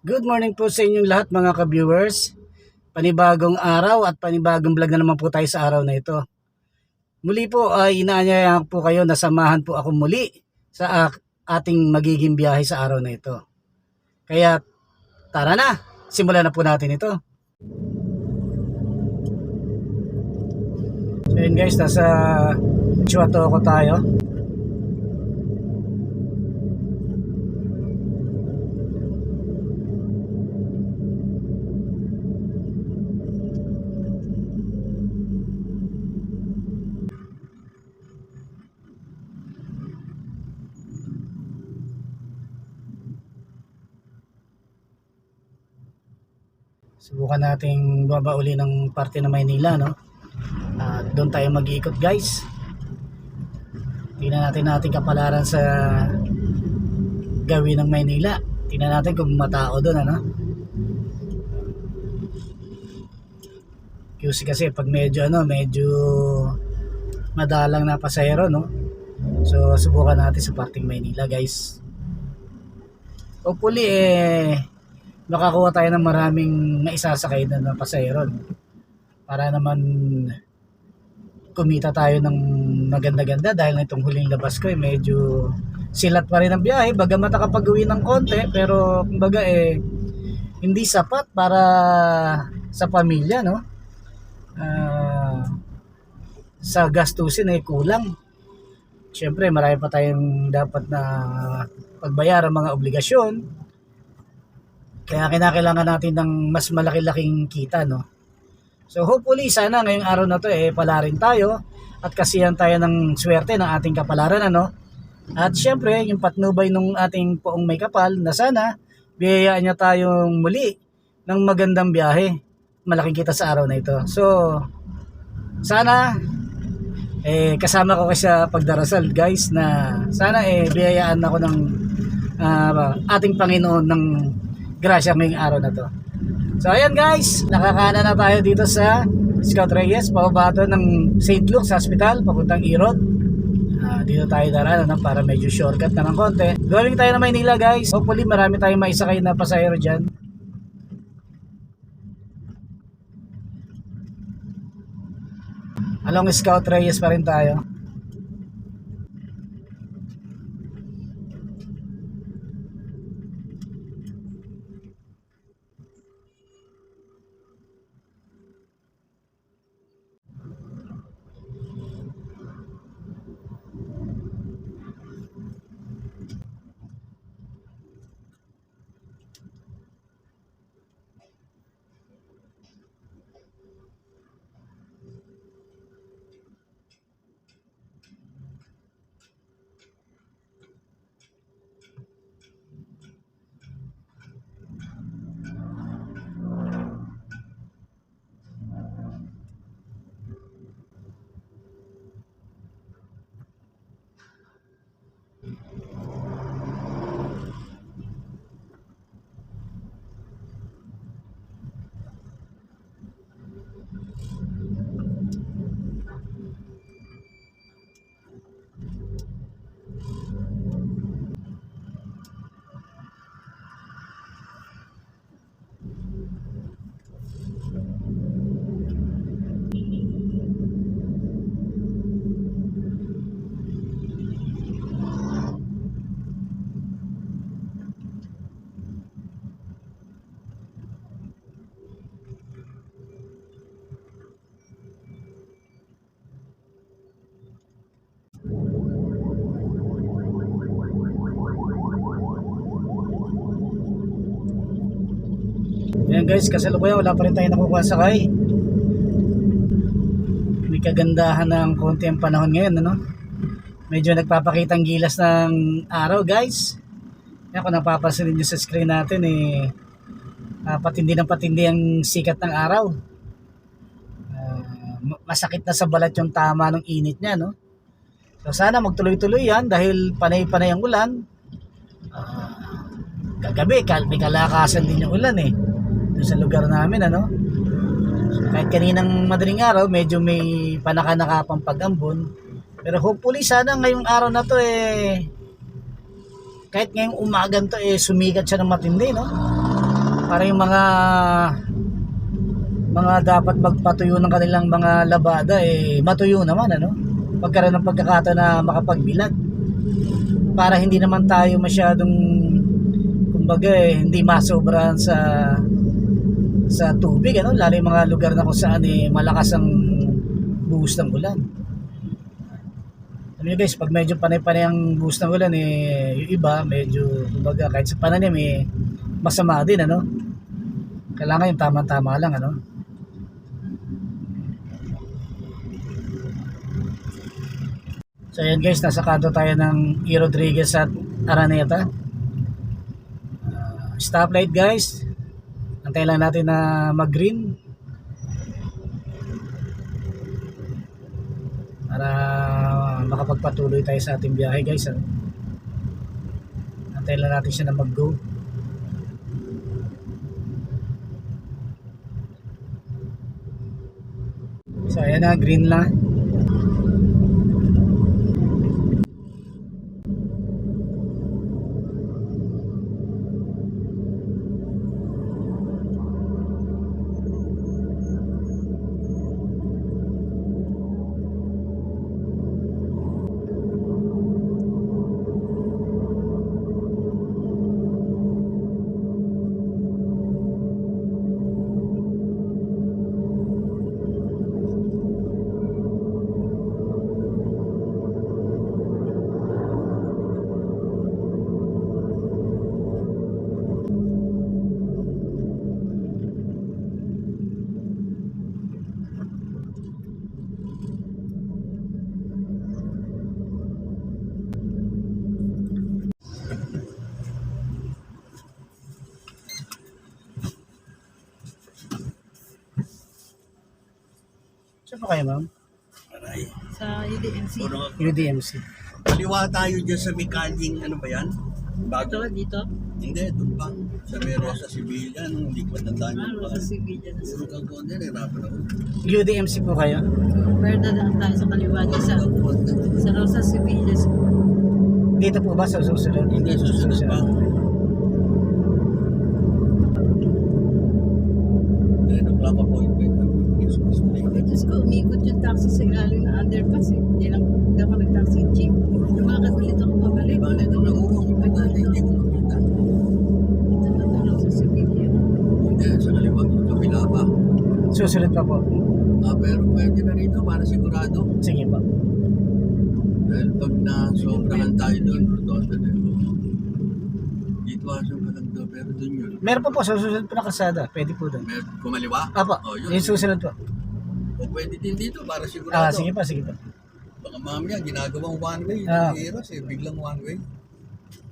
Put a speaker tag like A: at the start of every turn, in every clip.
A: Good morning po sa inyong lahat mga ka-viewers. Panibagong araw at panibagong vlog na naman po tayo sa araw na ito. Muli po ay inaanyayahan po kayo na samahan po ako muli sa ating magiging biyahe sa araw na ito. Kaya tara na, simulan na po natin ito. So yun guys, nasa Chuatoco tayo. Subukan nating baba uli ng parte ng Maynila, no? Doon tayo mag-iikot guys. Tingnan natin ating kapalaran sa gawin ng Maynila. Tingnan natin kung matao doon, ano? Kasi pag medyo madalang na pasahero, no? So subukan natin sa parting Maynila guys. Hopefully makakuha tayo ng maraming maisasakay na pasahero, no? Para naman kumita tayo ng maganda-ganda dahil na itong huling labas ko medyo silat pa rin ang biyahe, bagamat nakapag-uwi ng konti, pero kumbaga hindi sapat para sa pamilya, no? Sa gastusin kulang. Siyempre marami pa tayong dapat na pagbayaran, mga obligasyon, kaya kinakailangan natin ng mas malaki-laking kita, no? So hopefully sana ngayong araw na to palarin tayo at kasihan tayo ng swerte ng ating kapalaran, ano? At syempre yung patnubay ng ating poong may kapal na sana biyayaan niya tayong muli ng magandang biyahe, malaking kita sa araw na ito. So sana kasama ko kasi sa pagdarasal guys na sana biyayaan ako ng ating Panginoon ng grasya ngayong araw na to. So ayan guys, nakakanan na tayo dito sa Scout Reyes, pababa ng St. Luke's Hospital papuntang Irod. Dito tayo daranan para medyo shortcut na ng konti. Going tayo na Maynila guys. Hopefully marami tayong maisakay na pasahero dyan. Along Scout Reyes pa rin tayo. Ayan guys, kasalukuyan wala pa rin tayo nakukuha sakay. May kagandahan ng konti ang panahon ngayon, ano? Medyo nagpapakitang gilas ng araw guys. Kaya kung napapansin nyo sa screen natin patindi ng patindi ang sikat ng araw. Masakit na sa balat yung tama ng init niya, no? So sana magtuloy-tuloy yan dahil panay-panay ang ulan. Kagabi may kalakasan din yung ulan doon sa lugar namin, ano? So, kahit kaninang madaling araw medyo may panaka-nakapang pag-ambon, pero hopefully sana ngayong araw na to kahit ngayong umagan to sumikat siya ng matindi, no? para yung mga dapat magpatuyo ng kanilang mga labada matuyo naman, ano, pagkaroon ng pagkakataon na makapagbilag, para hindi naman tayo masyadong, kumbaga, hindi masobrahan sa tubig, ano, lalo yung mga lugar na kung saan malakas ang buhos ng ulan. Ano yun guys, pag medyo panay-panay ang buhos ng ulan, yung iba medyo, kumbaga, kahit sa pananim masama din, ano. Kailangan yung tama-tama lang, ano. So ayan guys, nasa kanto tayo ng E. Rodriguez at Araneta. Stoplight guys. Antayin lang natin na mag-green para makapagpatuloy tayo sa ating biyahe guys. Antayin lang natin siya na mag-go. So ayan na, green lang. Saan pa kayo, ma'am?
B: Aray.
C: Sa UDMC.
A: UDMC.
B: Kaliwa tayo dyan sa Mikaling, ano ba yan? Bago.
C: Dito?
B: Hindi, doon pa. Sa may Rosa Sevilla, nung hindi ko matandaan yung
C: Sa Sevilla.
B: Puro kang konti, nahirapan ako.
A: UDMC po kayo?
C: Pero dadaan tayo sa kaliwa niya sa Rosa Sevilla.
A: Dito po ba sa susunod?
B: Hindi, susunod pa. 9 o'clock appointment. Christmas tree.
C: Diyos ko, umikot yung taxi sa ilalim na underpass eh. Hindi lang ako nag-taxi jeep. Lumakad ulit ako pabalik.
B: Bale, ito na urong. Hindi ko makita.
C: Ito na to, Rosa Sevilla.
B: Hindi, sa kaliwa. Kabila pa.
A: Susunod pa po.
B: Pero pwede na rito para sigurado.
A: Sige po.
B: Dahil pag na-sobrahan tayo doon, rotonda din. Dito aso pa lang doon, pero doon yun.
A: Meron po sa susunod po na kalsada. Pwede po doon.
B: May kumaliwa?
A: Apo,
B: Oh, yun.
A: yung susunod po.
B: O pwede din dito para sigurado.
A: Sige pa, sige pa.
B: Baka mamaya, ginagawang one way.
A: Ah.
B: Heroes biglang one way.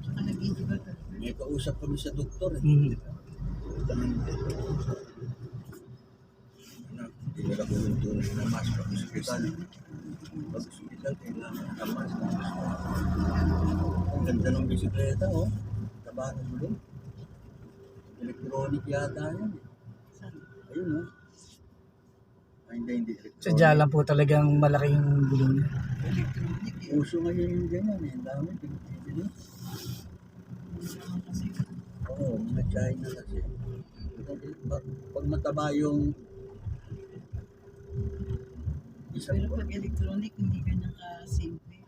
C: Saka nag-iiba ka.
B: May kausap kami sa doktor
A: Mm.
B: Hindi nila kumuntunan na mas pag-hospital. Pag-hospital, kailangan na mas. Ang ganda ng bisikleta, oh. Tabahan mo doon. Electronic yata yan. Ayun, oh. Ay, hindi electronic.
A: Sadya lang po talagang malaki yung gulong niya.
B: Uso ngayon yung ganyan, eh. Ang dami, pinipili. Oo, mga China kasi. Pag mataba yung isa
C: Pero
B: pa.
C: pag electronic, hindi ganyan ka-simple.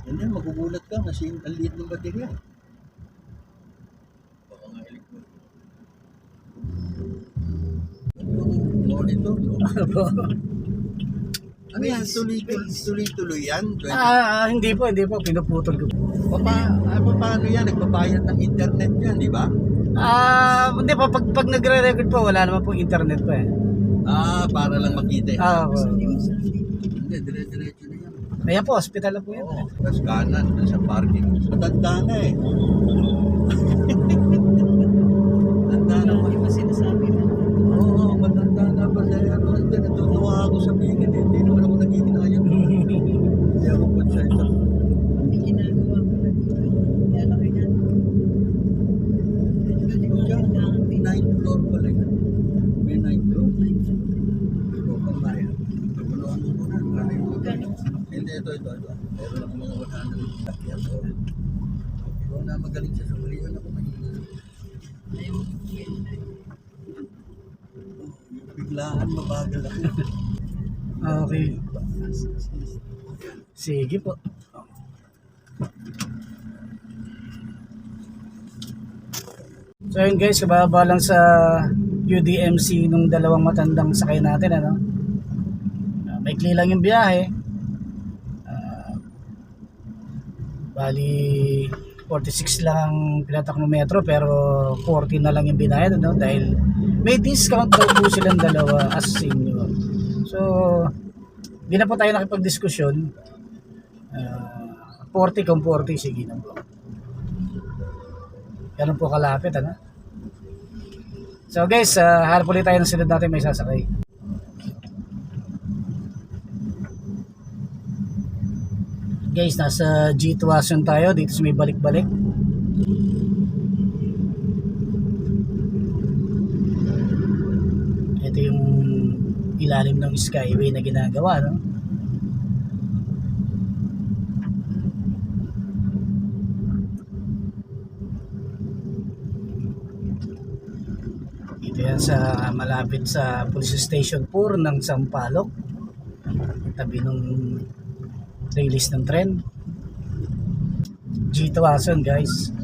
B: Hindi, magugulat ka kasi ang liit ng baterya. Baka nga electronic. No nito, no? Ano yan? Tuloy-tuloy yan?
A: Hindi po, pinuputol ko.
B: Paano yan? Nagbabayad ng internet yan, di ba?
A: Hindi po, pag nagre-record po, wala naman po internet pa eh.
B: Para lang makita eh.
A: Po.
B: Hindi, dire-diretso na yan.
A: Ayan po, hospital na po yan.
B: Oo, tapos kanan, sa parking. Matanda na eh. Matanda na pa.
C: Hindi ba sinasabi na?
B: Oo, matanda na pa sa ano. Natutuwa ako sa bigin eh. Hindi naman ako naghihinayang. Hindi ako po sa ito.
C: Hindi ginagawa ko na dito. Kaya laki yan.
B: Diyan, 9th floor pala yan. May 9th floor. Ito pa ba yan? Paguluan mo muna. Hindi, ito. Meron ako mga 100 sakyan. Ikaw na magaling sa sumalihan ako.
C: Ayaw mo
B: biglaan, mabagal ako.
A: Okay. Sige po. So yun guys, kababa lang sa UDMC nung dalawang matandang sakay natin, ano. Maikli lang yung biyahe. Bali 46 lang ang pinatak ng metro, pero 40 na lang yung binayad, ano, dahil may discount daw po silang dalawa as senior. So hindi na po tayo nakipagdiskusyon. 40 kung 40, sige na po. Ganun po kalapit, ano. So guys, harap ulit tayo ng sunod natin may sasakay. Guys, nasa G2 Asun tayo dito sa may balik-balik. Ito yung ilalim ng skyway na ginagawa, no? Ito yan sa malapit sa Police Station 4 ng Sampaloc. Tabi nung release ng tren. G2 Asun guys.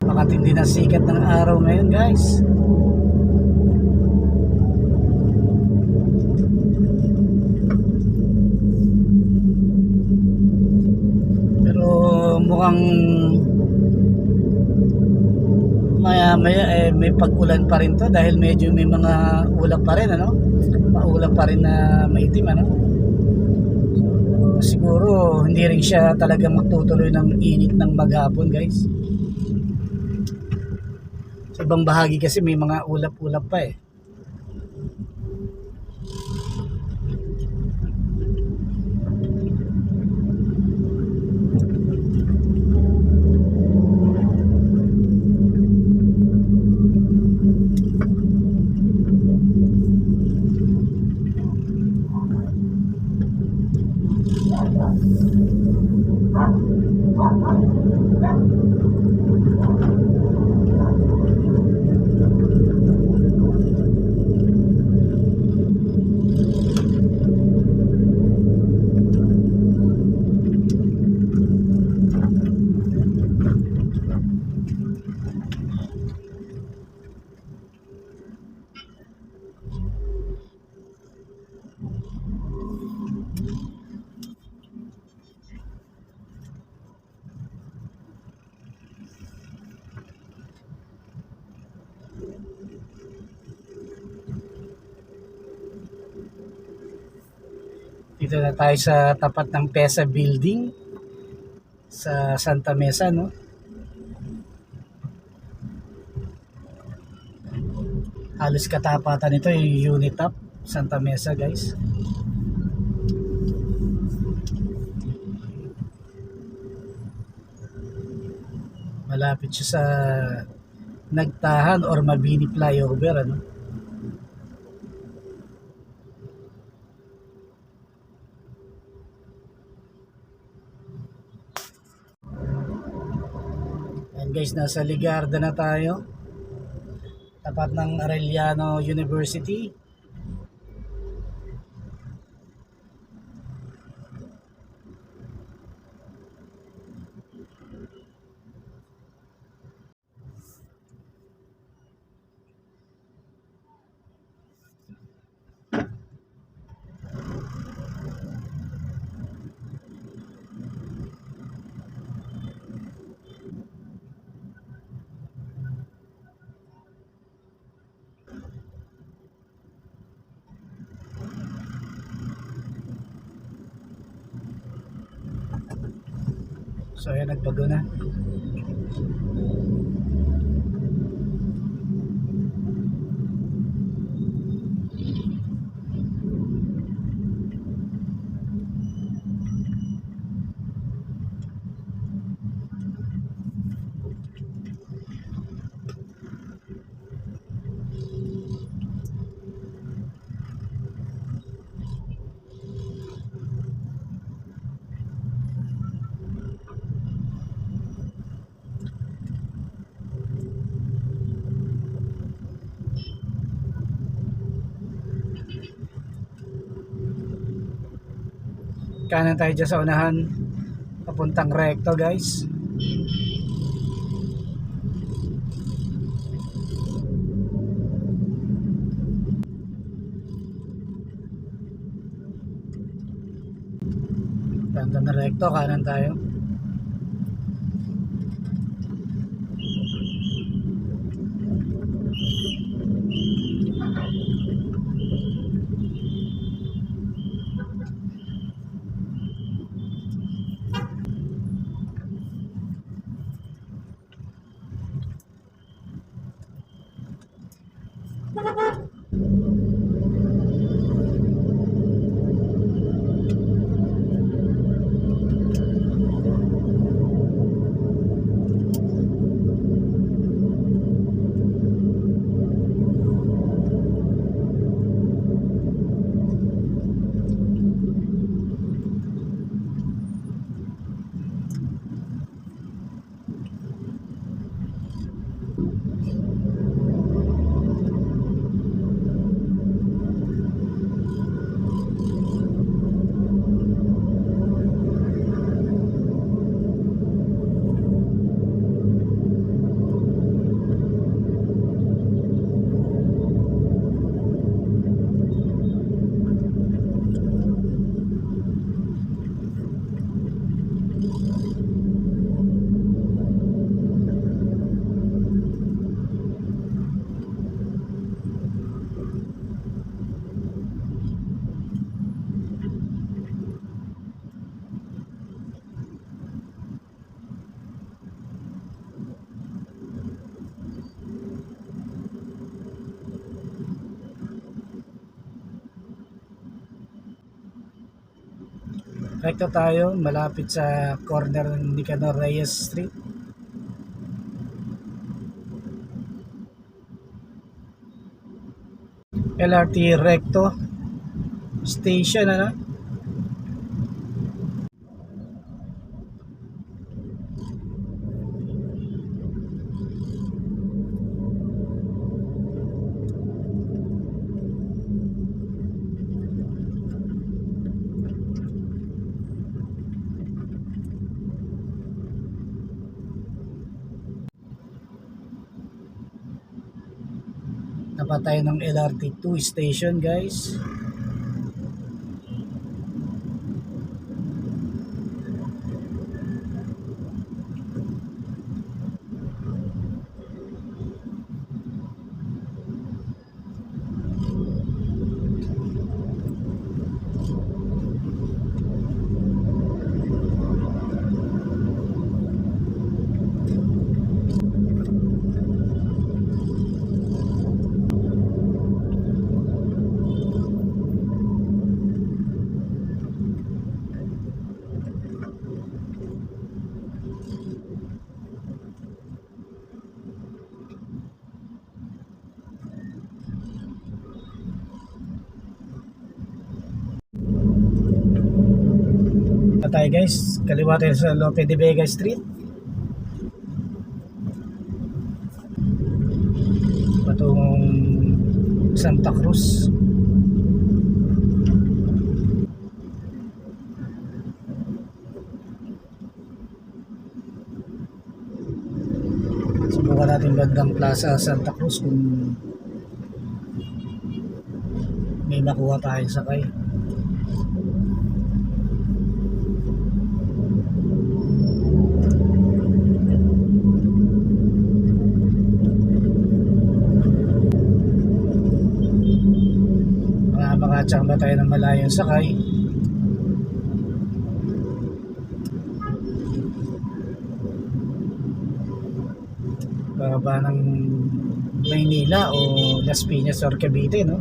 A: Napakatindi na sikat ng araw ngayon guys. Pero mukhang maya maya may pag-ulan pa rin to, dahil medyo may mga ulap pa rin, ano? Maulap pa rin na maitim, ano? Siguro hindi rin siya talaga magtutuloy ng init ng maghapon guys. Sa ibang bahagi kasi may mga ulap-ulap pa eh. Dito na tayo sa tapat ng PESA building sa Santa Mesa, no? Halos katapatan nito yung Unitap Santa Mesa guys. Malapit siya sa Nagtahan or Mabini flyover, ano? And guys, nasa Ligarda na tayo. Tapat ng Arellano University. So ayan, nagbago na. Kanan tayo dyan sa unahan, papuntang recto guys. Papuntang recto, kanan tayo. Recto tayo, malapit sa corner ng Nicanor Reyes Street. LRT Recto Station, ano? Napatay ng LRT 2 station guys. Tayo guys, kaliwa tayo sa Lope de Vega Street. Patungong Santa Cruz. Subukan natin bandang Plaza Santa Cruz kung may makuha tayong sakay. Makachang ba tayo ng malayong sakay? Pababa ng Maynila o Las Piñas or Cavite, no?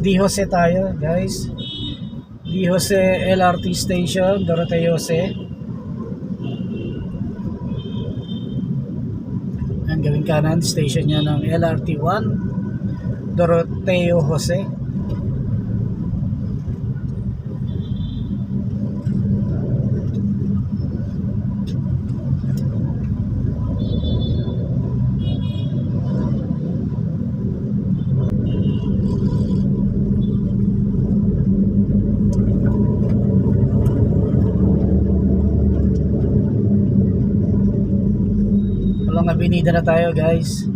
A: Di Jose tayo, guys. Di Jose LRT Station, Doroteo Jose. Ang gawing kanan, station niya ng LRT 1, Doroteo Jose. Walang abinida na tayo, guys.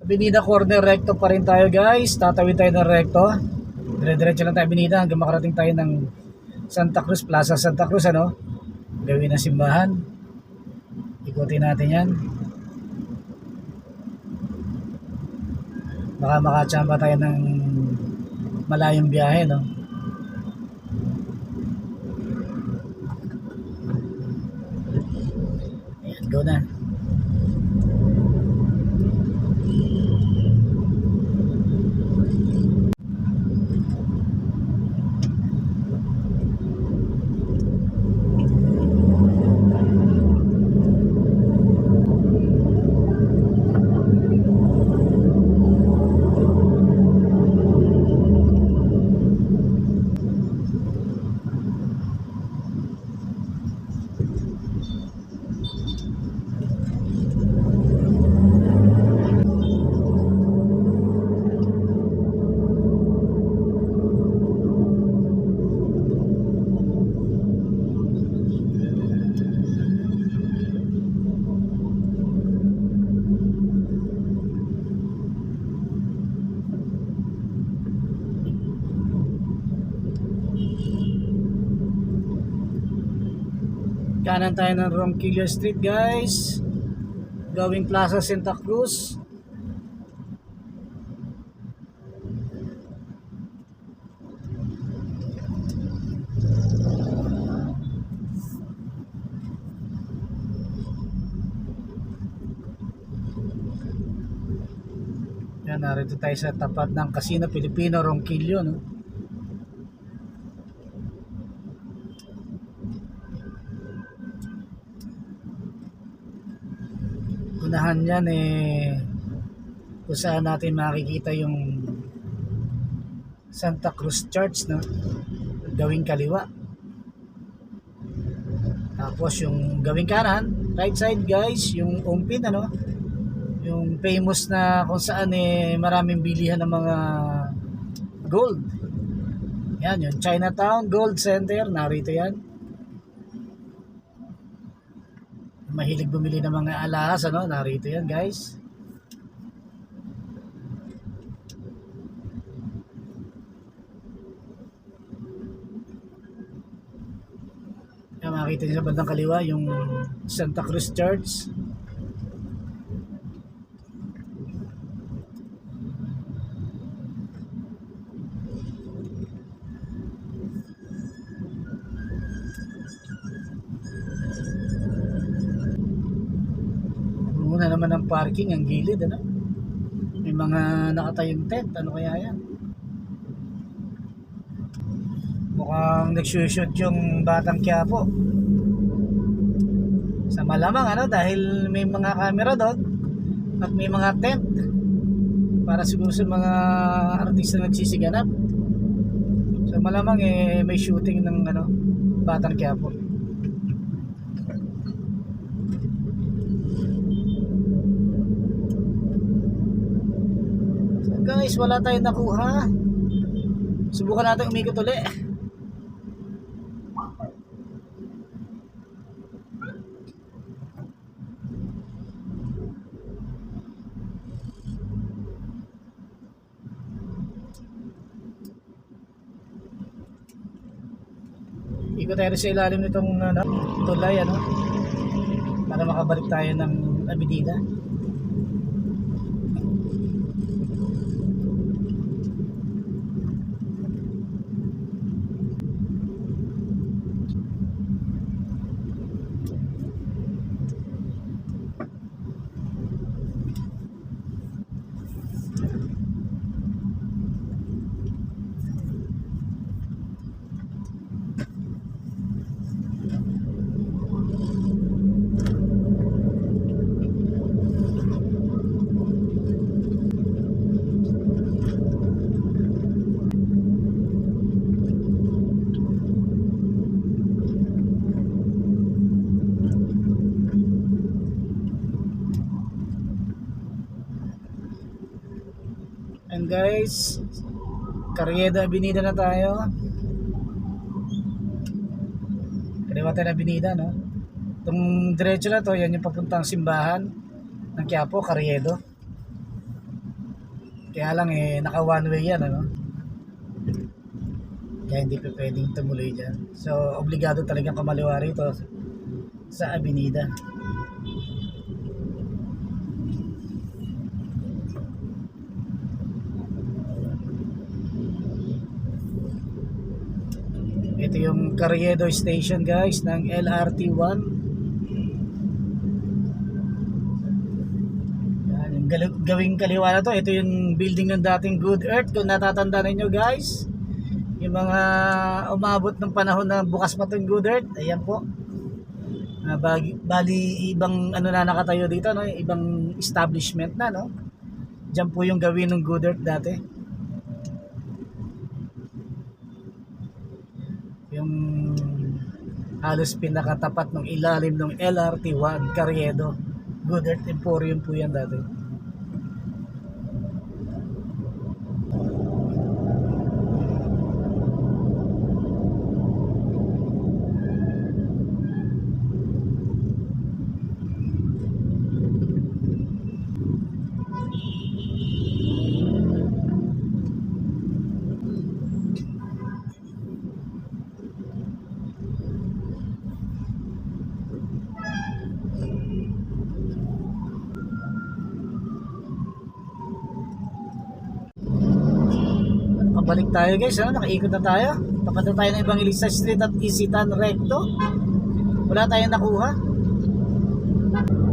A: Avenida Corner recto pa rin tayo, guys. Tatawid tayo ng recto. Dire-diretso lang tayo avenida hanggang makarating tayo ng Santa Cruz, Plaza Santa Cruz, ano? Gawin na simbahan. Ikutin natin yan. Baka makachamba tayo ng malayong biyahe, no? Ayan, go na. Kanan tayo ng Ronquillo Street, guys. Going Plaza Santa Cruz. Yan, narito tayo sa tapat ng Casino Pilipino, Ronquillo, no? Unahan yan kung saan natin makikita yung Santa Cruz Church, no? Gawing kaliwa. Tapos yung gawing kanan, right side, guys, yung Umpin, ano? Yung famous na kung saan maraming bilihan ng mga gold. Yan, yung Chinatown Gold Center, narito yan. Mahilig bumili ng mga alahas, ano? Narito yan, guys. Yan, makikita niyo sa bandang kaliwa yung Santa Cruz Church. Na naman ang parking, ang gilid, ano? May mga nakatayong tent, ano kaya yan? Mukhang nagsushoot yung Batang Quiapo. Sa malamang, ano, dahil may mga camera doon at may mga tent para siguro sa mga artista nagsisiganap. So malamang may shooting ng ano, Batang Quiapo. Guys, wala tayong nakuha. Subukan natin umikot ulit. Ikot tayo sa ilalim nitong tulay, ano? para makabalik tayo ng Avenida. And guys, Carriedo Avenida na tayo. Kaliwa tayo ng Avenida, no? Itong diretso na to, yan yung papuntang simbahan ng Quiapo, Carriedo. Kaya lang naka one way yan, ano? Kaya hindi pa pwedeng tumuloy dyan. So, obligado talagang kamaliwa rito sa Avenida. Ito yung Carriedo Station guys ng LRT1. Yan, yung gawing kaliwa na to. Ito yung building ng dating Good Earth. Kung natatanda ninyo guys, yung mga umabot ng panahon na bukas pa itong Good Earth, ayan po. Bali ibang ano na nakatayo dito, no? Ibang establishment na, no? Diyan po yung gawin ng Good Earth dati. Yung halos pinakatapat ng ilalim ng LRT1 Carriedo. Good Earth Emporium po yan dati. Balik tayo guys, ano? Nakaikot na tayo. Tapat na tayo ng Evangelista Street at Isitan Recto. Wala tayong nakuha.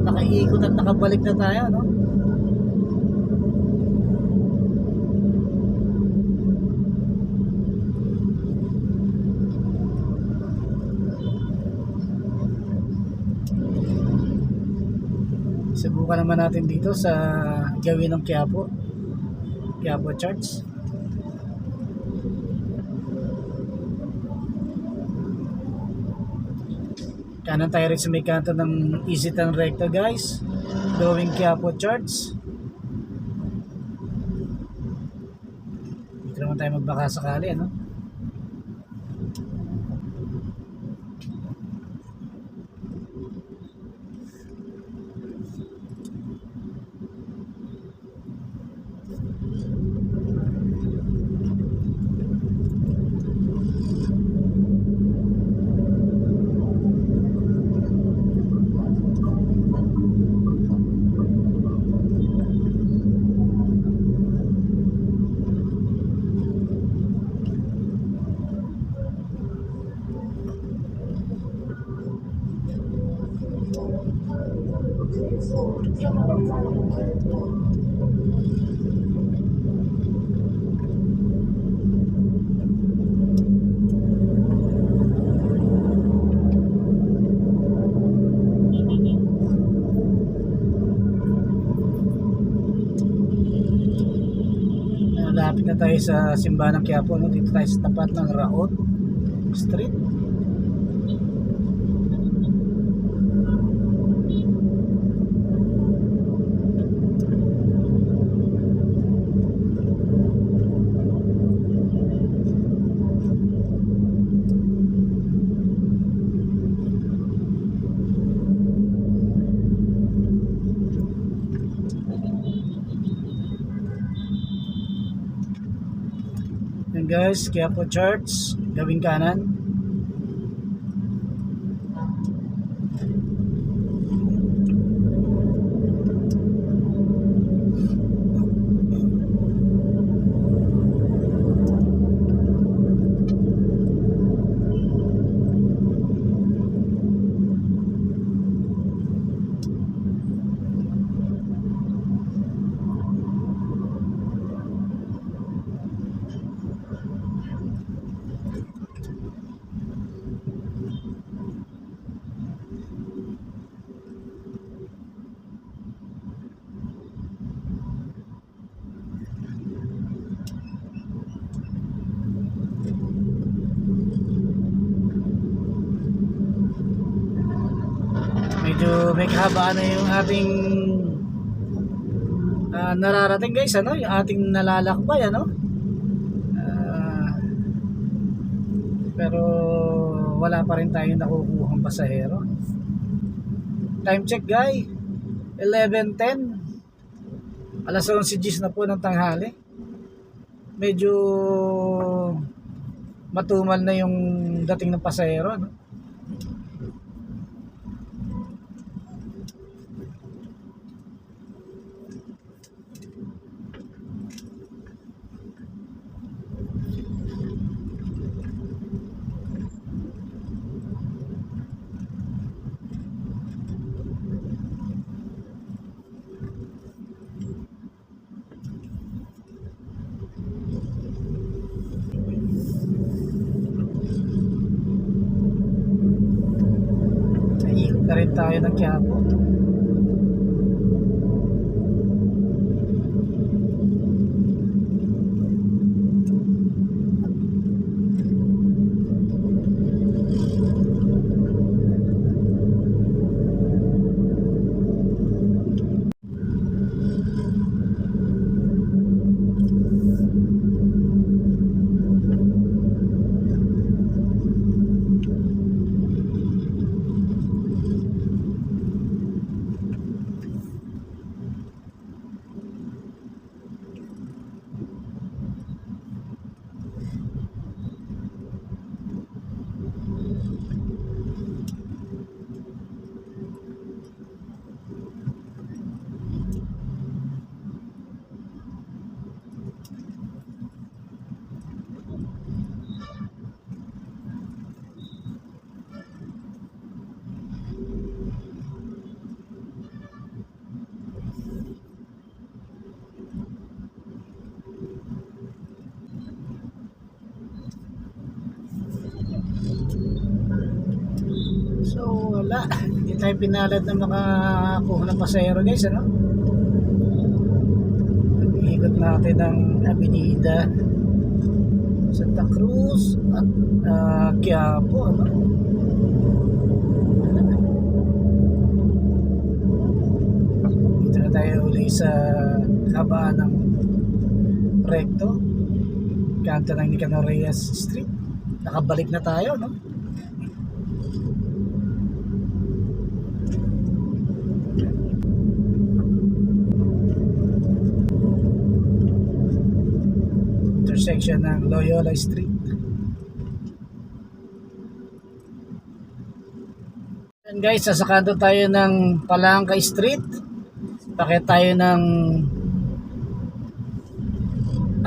A: Nakaikot at nakabalik na tayo, no? Subukan naman natin dito sa gawin ng Quiapo Church. Kanan tayo rin sa may kanto ng Isitan Recto guys, going Quiapo Church. Dito naman tayo magbaka sakali, ano? Malapit na tayo sa simbahan ng Quiapo, no? Dito tayo sa tapat ng Raot Street. Yan guys, Quiapo Church, gawing kanan. may kahabaan na yung ating nararating guys, ano, yung ating nalalakbay, ano. Pero wala pa rin tayong nakukuhang pasahero. Time check guys, 11:10. Alas 11:10 na po ng tanghali. Medyo matumal na yung dating ng pasahero, no? Naiikot na rin tayo ng Quiapo. So wala, hindi tayo pinalad na makakuha ng pasahero guys, ano. Ikot natin ang Avenida Santa Cruz at Quiapo, ano. Dito na tayo uli sa kabaan ng Recto, kanto ng Nicanor Reyes Street. Nakabalik na tayo, no. Intersection ng Loyola Street. And guys, sa kanto tayo ng Palangka Street. Bakit tayo ng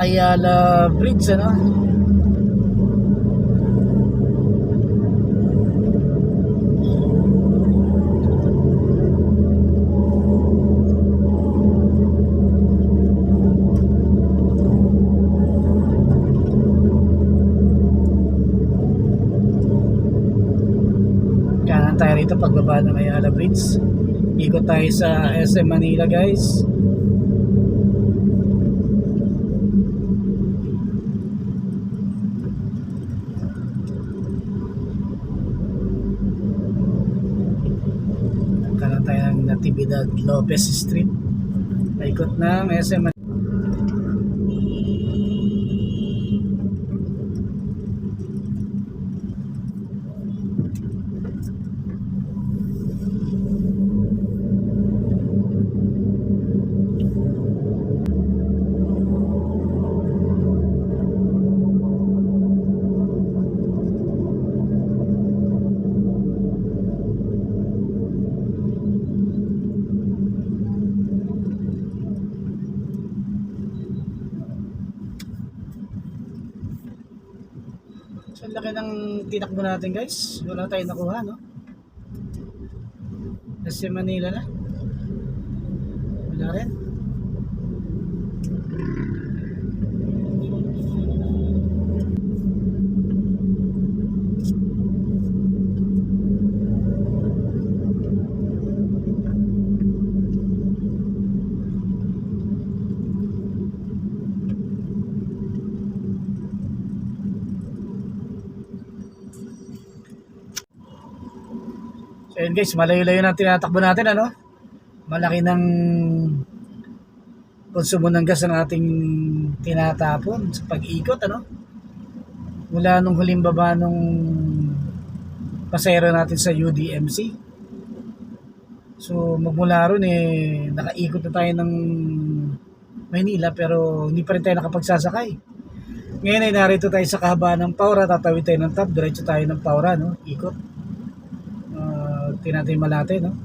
A: Ayala Bridge, ano? Kanan tayo rito pagbaba ng Ayala Bridge. Ikot tayo sa SM Manila guys. Kanan tayo ng Natividad Lopez Street. Ikot ng SM Manila. So, ang laki ng tinakbo natin guys. Wala tayong nakuha, no? SM Manila na. Wala rin. So Ayun guys, malayo-layo na tinatakbo natin, ano? Malaki ng konsumo ng gas ang ating tinatapon sa pag-ikot, ano? Mula nung huling baba nung pasahero natin sa UDMC. So magmula ron nakaikot na tayo ng Maynila pero hindi pa rin tayo nakapagsasakay. Ngayon ay narito tayo sa kahabaan ng Paura, tatawid tayo ng top, diretso tayo ng Paura, no? Ikot. Tinatay Malate, no?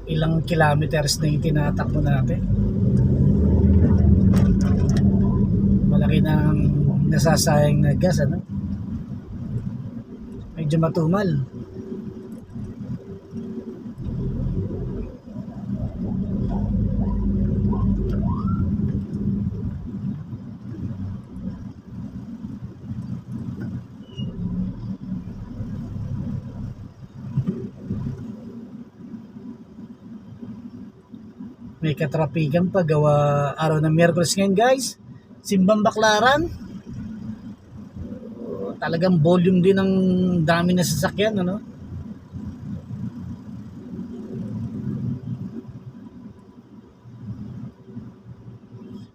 A: Ilang kilometers na yung tinatakbo natin. Malaki ng nasasayang na gas, ano? Medyo matumal. May katrapikan pa gawa araw ng Miyerkules ngayon guys. Simbang Baklaran. Talagang volume din ng dami na sasakyan, ano?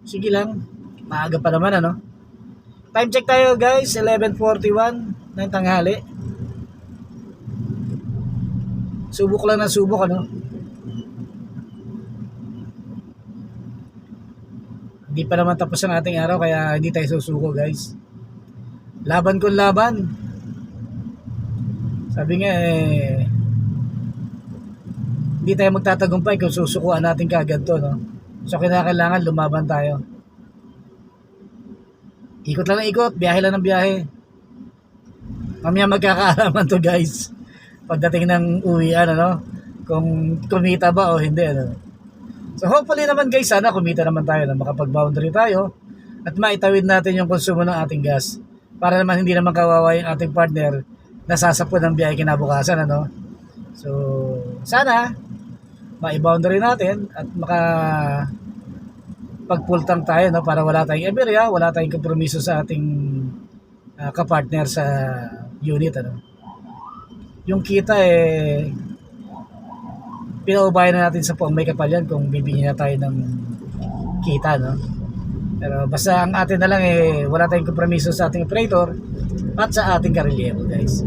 A: Sige lang. Maaga pa naman, ano? Time check tayo guys. 11:41 ng tanghali. Subok lang na subok, ano? Hindi pa naman tapos ang ating araw kaya hindi tayo susuko guys. Laban kung laban. Sabi nga hindi tayo magtatagumpay kung susukuan natin kaagad to, no? So kinakailangan lumaban tayo. Ikot lang ng ikot, biyahe lang ng biyahe. Mamaya magkakaalaman to guys. Pagdating ng uwian, ano? Kung kumita ba o hindi, ano? So hopefully naman guys, sana kumita naman tayo na makapag-boundary tayo at maitawid natin yung konsumo ng ating gas para naman hindi naman kawawa yung ating partner na sasapon ng biyahe kinabukasan, ano? So sana ma-boundary natin at pag-full tank tayo, no? Para wala tayong eberya, wala tayong kompromiso sa ating kapartner sa unit, ano? Yung kita pinaubayan na natin sa puang may kapal yan kung bibigyan na tayo ng kita, no? Pero basta ang atin na lang wala tayong kompromiso sa ating operator at sa ating karelyebo guys.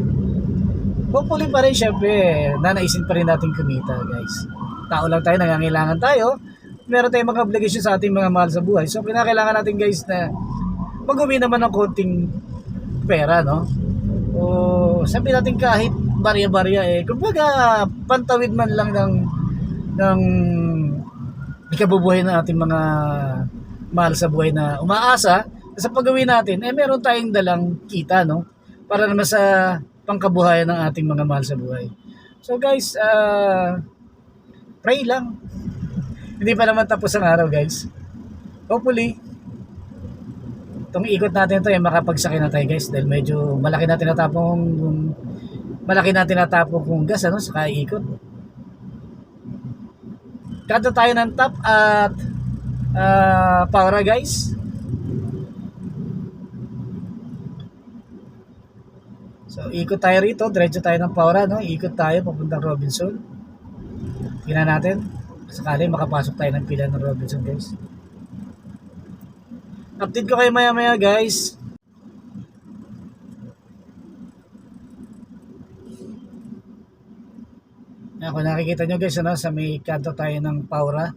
A: Hopefully pa rin syempre nanaisin pa rin natin kumita guys. Tao lang tayo, nangangailangan tayo, meron tayong mga obligasyon sa ating mga mahal sa buhay. So kinakailangan natin guys na mag-umi naman ng konting pera, no? O sabi natin kahit barya-barya kumbaga pantawid man lang ng ikabubuhay ng ating mga mahal sa buhay na umaasa sa pagawin natin meron tayong dalang kita, no? Para naman sa pangkabuhayan ng ating mga mahal sa buhay. So guys, pray lang. Hindi pa naman tapos ang araw guys. Hopefully itong ikot natin ito makapagsakay na tayo guys dahil medyo malaki na tinatapong kung gas, ano, sa ikot. Kanta tayo ng top at Paura guys. So ikot tayo rito, diretso tayo ng Paura, no? Ikot tayo papuntang Robinson. Tingnan natin sakali makapasok tayo ng pila ng Robinson guys. Update ko kayo maya guys. Kung nakikita nyo guys, ano, sa may kanto tayo ng Paura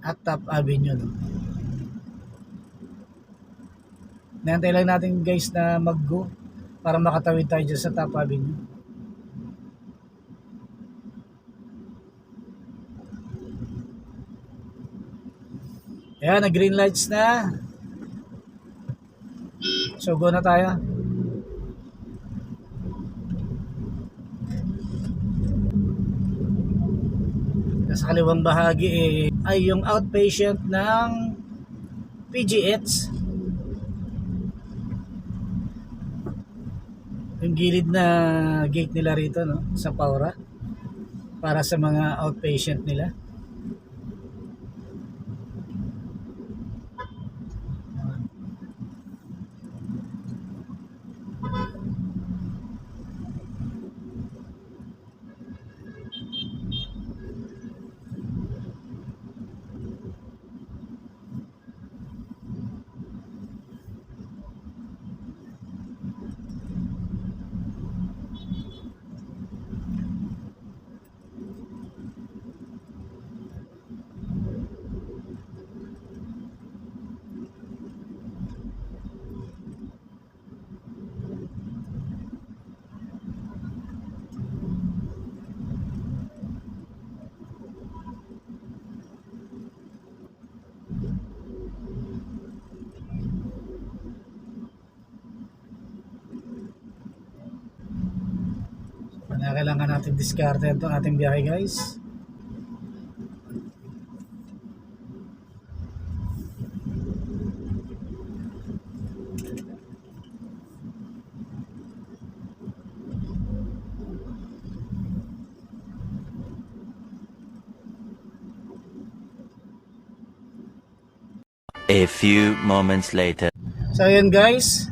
A: at Top Avenue, no? Nantay lang natin guys na mag-go para makatawid tayo dyan sa Top Avenue. Ayan, nag-green lights na. So go na tayo. Sa kaliwang bahagi ay yung outpatient ng PGH. Yung gilid na gate nila rito, no, sa Paura para sa mga outpatient nila. Kailangan natin diskarte itong ating biyahe guys.
D: A few moments later.
A: So ayun guys,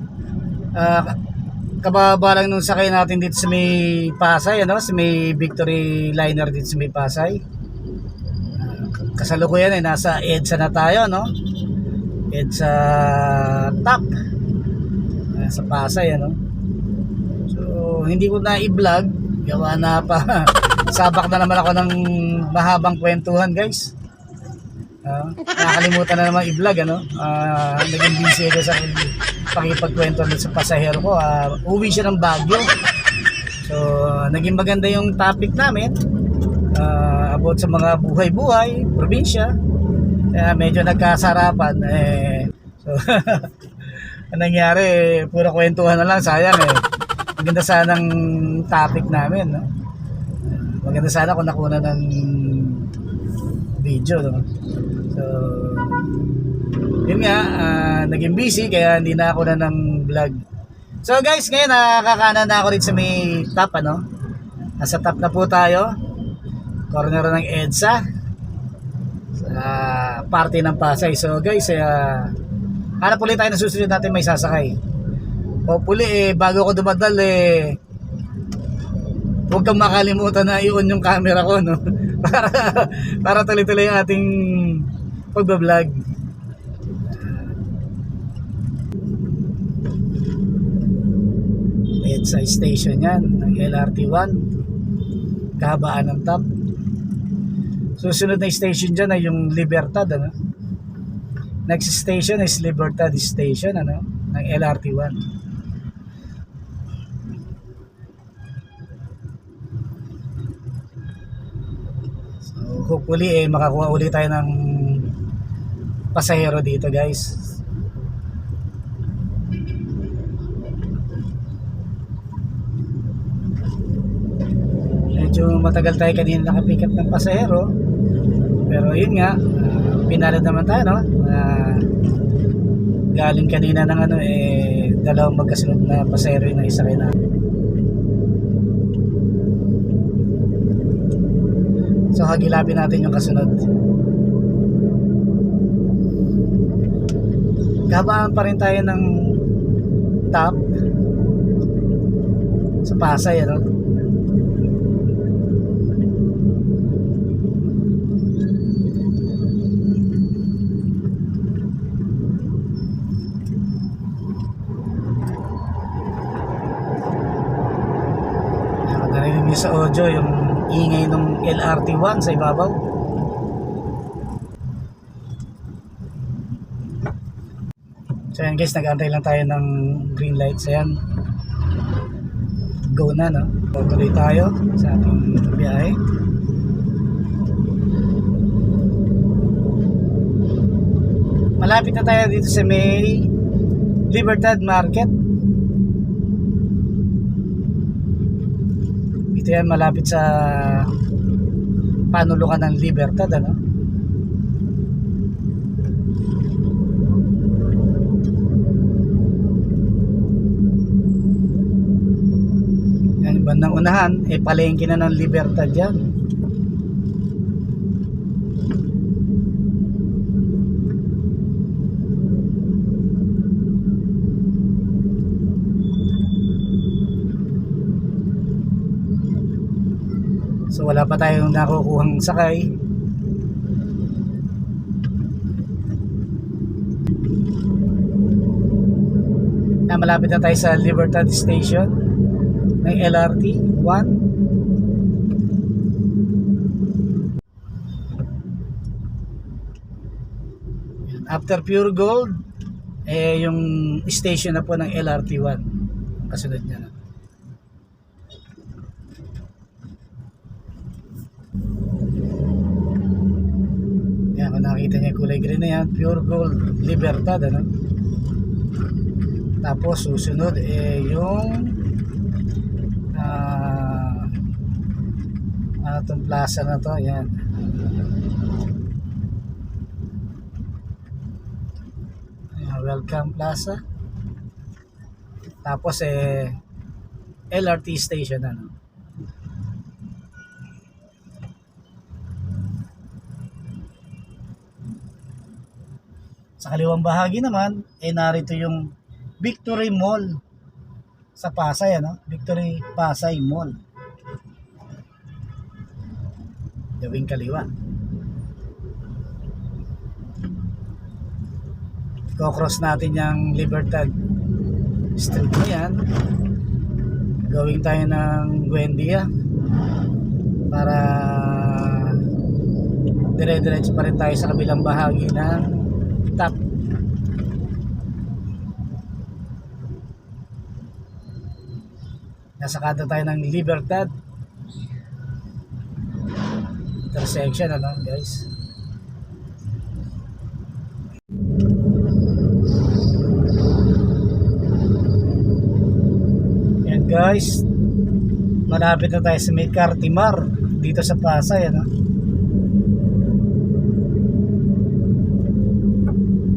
A: kababa lang nung sakay natin dito sa may Pasay, ano, sa may Victory Liner dito sa may Pasay. Kasalukuyan nasa EDSA na tayo, no? EDSA top sa Pasay, ano. So hindi ko na i-vlog, gawa na pa sabak na naman ako ng mahabang kwentuhan guys. Nakakalimutan na naman i-vlog, ano. Naging busy ako sa pakipagkwento sa pasahero ko. Uwi siya ng Baguio. So naging maganda yung topic namin, about sa mga buhay-buhay probinsya. Medyo nagkasarapan so ang nangyari, pura kwentuhan na lang, sayang maganda sanang topic namin, no? Maganda sana kung nakuna ng video, no? So yun nga, naging busy kaya hindi na ako na ng vlog. So guys, ngayon nakakanan na ako rin sa may top, ano. Nasa top na po tayo, corner ng EDSA sa party ng Pasay. So guys, hanap ulit tayo na susunod natin may sasakay. Hopefully bago ko dumadal huwag kang makalimutan na i-on yung camera ko, no? para tuloy-tuloy yung ating pagbablog. EDSA station yan ng LRT1, kahabaan ng top. Susunod na station dyan ay yung Libertad, ano? Next station is Libertad station, ano, ng LRT1. So hopefully makakuha ulit tayo ng pasahero dito guys. Medyo matagal tayo kanina nakapick up ng pasahero, pero yun nga, pinalad naman tayo, no? Galing kanina ng ano, dalawang magkasunod na pasahero yung naisakay na. So hagilapin natin yung kasunod. Gabaan pa rin tayo ng top sa Pasay, ano? Narinig niyo sa audio yung ingay ng LRT1 sa ibabaw. So yan guys, nag-aantay lang tayo ng green lights. Ayan, go na, no? Tuloy tayo sa ating biyahe. Malapit na tayo dito sa may Libertad Market. Ito yan, malapit sa panulukan ng Libertad, ano? Yan, bandang unahan, palengke na ng Libertad yan. So wala pa tayong nakukuhang sakay. Malapit na tayo sa Libertad Station ng LRT1. After Pure Gold, yung station na po ng LRT1 ang kasunod niya na. Yan, kung nakita niya kulay green na yan, Pure Gold Libertad, ano? Tapos susunod yung Itong plaza na to, yan. Ayan, Welcome Plaza. Tapos LRT station ano. Sa kaliwang bahagi naman, narito yung Victory Mall sa Pasay, ano? Victory Pasay Mall. Gawing kaliwa. Ko-cross natin yung Libertad Street na yan. Gawing tayo ng Buendia para dire-diretso pa rin tayo sa kabilang bahagi ng TAP. Nasa kada tayo ng Libertad intersection, ano guys. Yan guys, malapit na tayo sa may Cartimar dito sa Pasay, ano.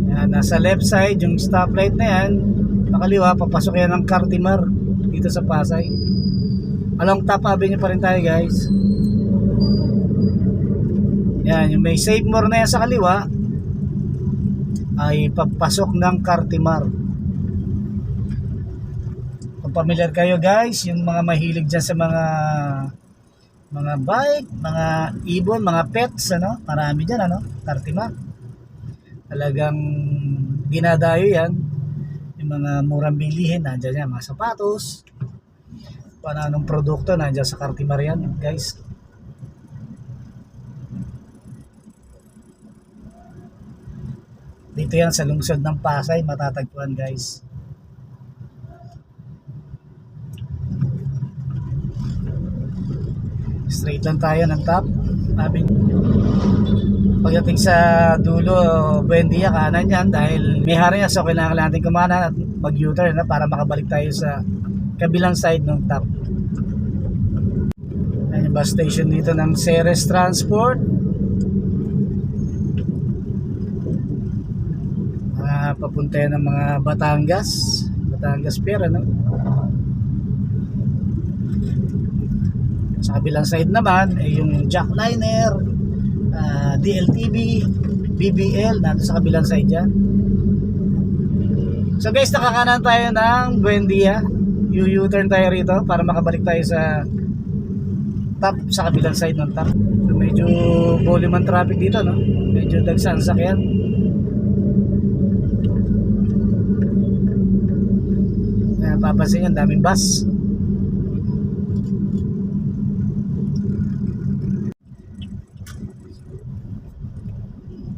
A: Yan, nasa left side yung stoplight na yan, nakaliwa papasok yan ng Cartimar dito sa Pasay. Along Top Avenue pa rin tayo guys. Yan, yung may Save More na yan sa kaliwa ay papasok ng Cartimar. Kung familiar kayo guys, yung mga mahilig dyan sa mga bike, mga ibon, mga pets, ano, marami dyan, ano, Cartimar. Talagang dinadayo yan. Yung mga murang bilihin, nandyan yan, mga sapatos, pananong produkto, nandyan sa Cartimar yan guys. Dito yan sa lungsod ng Pasay, matatagpuan guys. Straight lang tayo ng Top Avenue. Pagdating sa dulo, Buendia, kanan yan dahil may hari na, so kailangan natin kumanan at mag-U-turn na para makabalik tayo sa kabilang side ng Top. Yan yung bus station dito ng Ceres Transport. Papunta yan ng mga Batangas Pier, ano? Sa kabilang side naman yung Jackliner, DLTV, BBL, nandun sa kabilang side yan. So guys, nakakanan tayo ng Buendia. U-turn tayo rito para makabalik tayo sa Top, sa kabilang side ng Top. So, medyo volume ang traffic dito, no? Medyo dagsan sakyan. Papansin nyo, daming bus.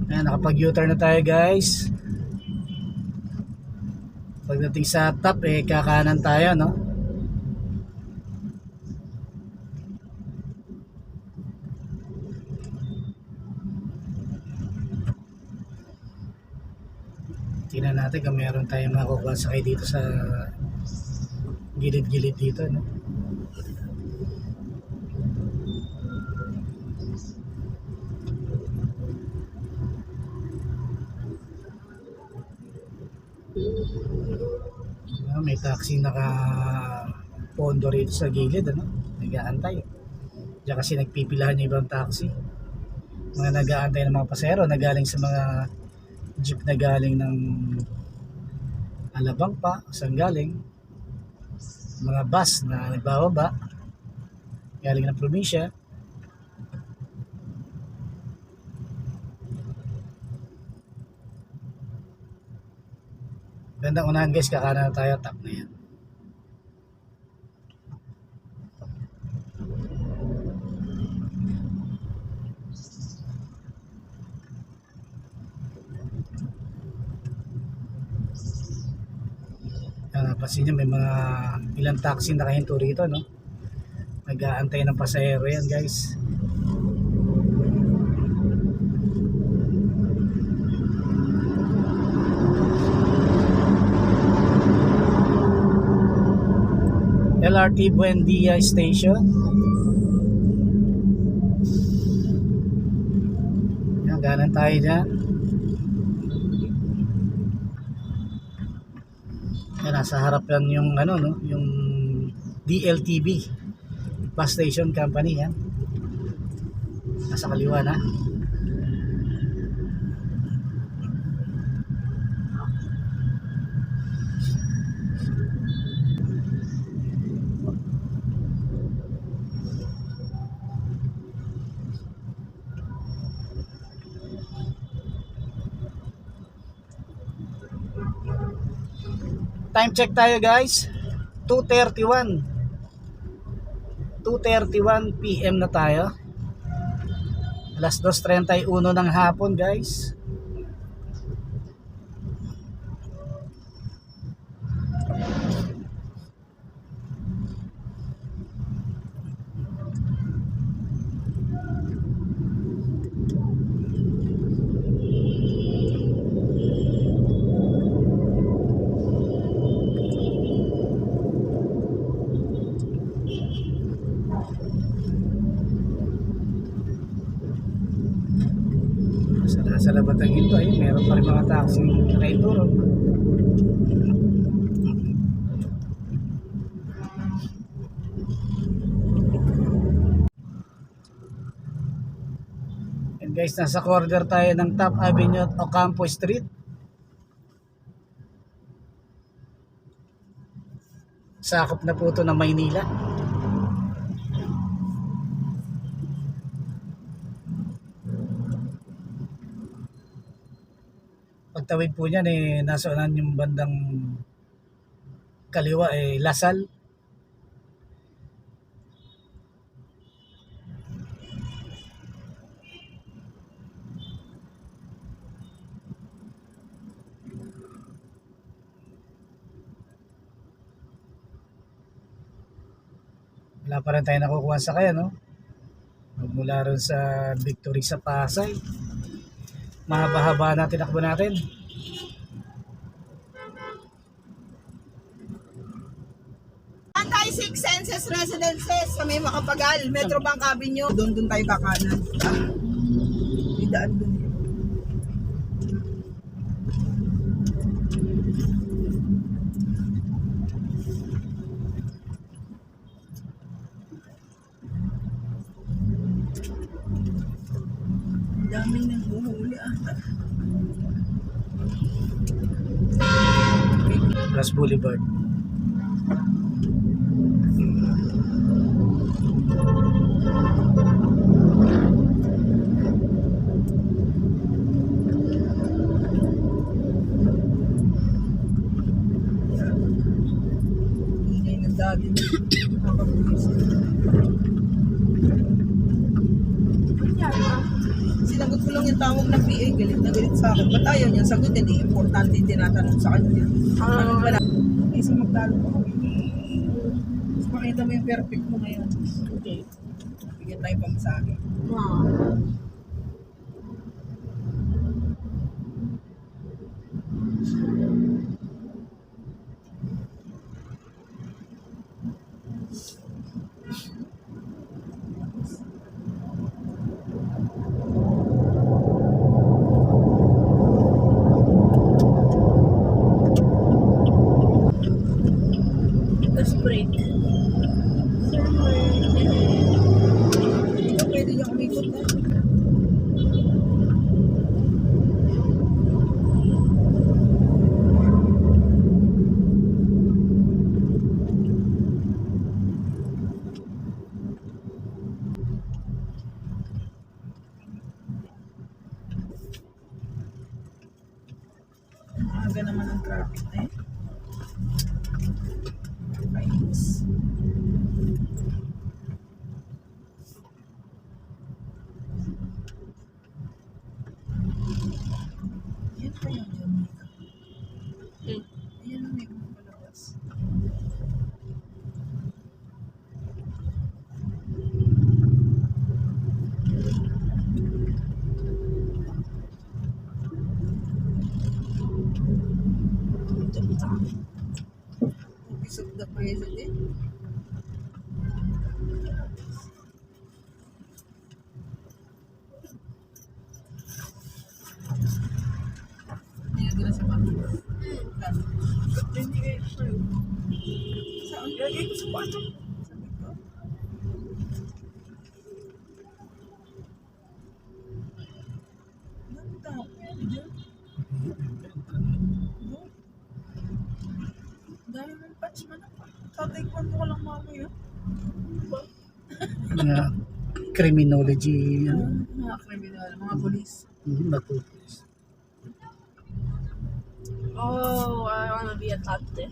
A: Ayan, nakapag-U-turn na tayo guys. Pagdating sa Top, kakanan tayo, no? Tingnan natin kung meron tayong makukuha sakay dito sa gilid-gilid dito, no? May taxi naka-pondo rito sa gilid, ano? Nag-aantay. Diyan kasi nagpipilahan yung ibang taxi. Mga nag-aantay ng mga pasahero na galing sa mga jeep na galing ng Alabang pa, saan galing? Mga bus na nagbababa galing ng probinsya. Gandang unahan guys, kakanan na tayo, Top na yan. Napansin nyo, may mga ilang taxi nakahinto rito, no? Nag-aantay ng pasahero yan guys. LRT Buendia Station. Kanan tayo dyan. Yan, nasa harap yan yung ano, no? Yung DLTV bus station company yan. Nasa kaliwa na. Time check tayo guys. 2:31. 2:31 PM na tayo. Alas 2:31 ng hapon guys. Sa labatang ito ay meron pa rin mga taxi driver. And guys, nasa corner tayo ng Top Avenue at Ocampo Street. Sakop na po ito ng Maynila. Pagtawid po niyan nasa unahan yung bandang kaliwa Lasal. Wala pa rin tayo nakukuha sa kaya, no? Mula ron sa Victory sa Pasay. Mahaba-haba na tinakbo natin.
C: Anti-Six Senses Residences sa may Makapagal, Metro Bank Avenue. Doon tayo kakanan. Idaan doon. Daming nang huhuli ata.
A: Plus Boulevard.
C: Ingay ng dati. Sinagot ko lang yung tawag ng PA, galit na galit sa akin. Ba't ayaw niya sagutin? Importante yung tinatanong sa kanya. Ano ba na? Isa magtalo pa kami. Mas makita mo yung perfect mo ngayon. Okay. Bigyan tayo pang sa akin. Tapos break. Ito pwede niya umikot na. Maaga naman ang traffic na eh. Ayos. Yan pa yung Jamaica. Ayan ang may palabas. Office of the President. Hindi kayo sure. Saan? Lagay ko sa kwarto. Sabi ko. Dami tao. Diyan. No? Dahil ng patch man ako. Tatikman ko lang mamaya.
A: Mga criminology, ano,
C: Mga kriminal, mga polis.
A: matutulis.
E: Oh, I want to be a detective.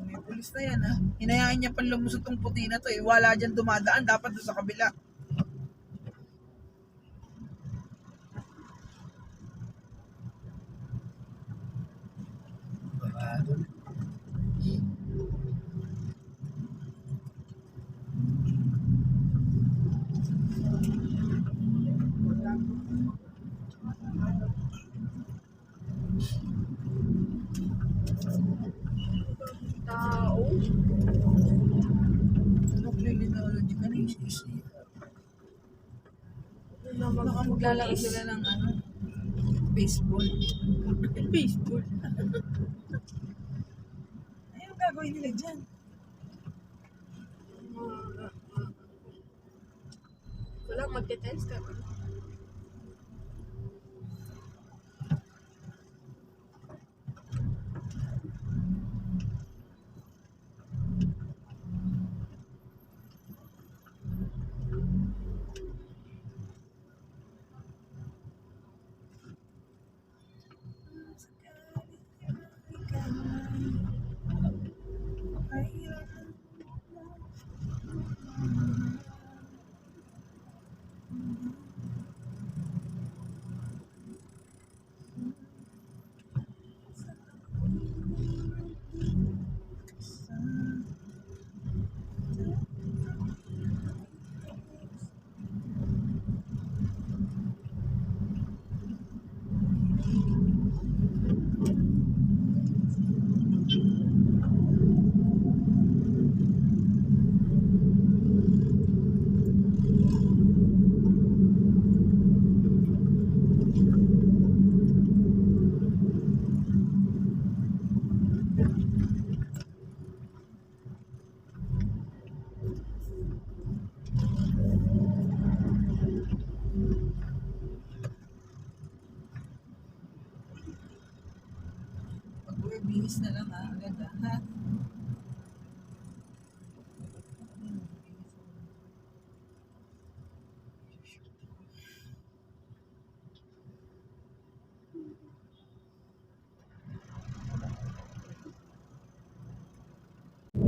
C: May pulis na yan ha. Hinayaan niya pang lumusot tong puti na to eh. Wala dyan dumadaan. Dapat doon sa kabila.
A: Barado.
E: Tao.
C: Criminology ka rin. Baka maglalaro sila ng ano, baseball.
E: Baseball.
C: Ayun gagawin nila dyan.
E: Wala, magte-tense ka.
C: Pag-uwi, bihis na lang ha. Agad ha.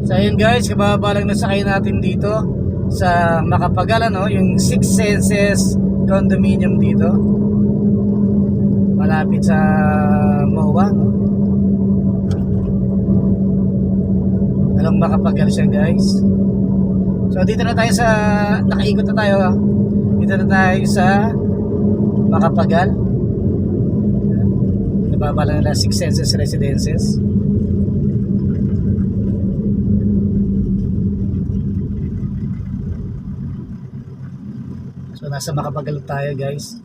A: So ayun guys, kababa lang na sakay natin dito sa Macapagal, ano, yung Six Senses condominium dito. Malapit sa MOA, no? Alang Macapagal siya guys. So dito na tayo sa, nakaikot na tayo, dito na tayo sa Macapagal. Kababa lang nila Six Senses Residences. So nasa Macapagal tayo guys.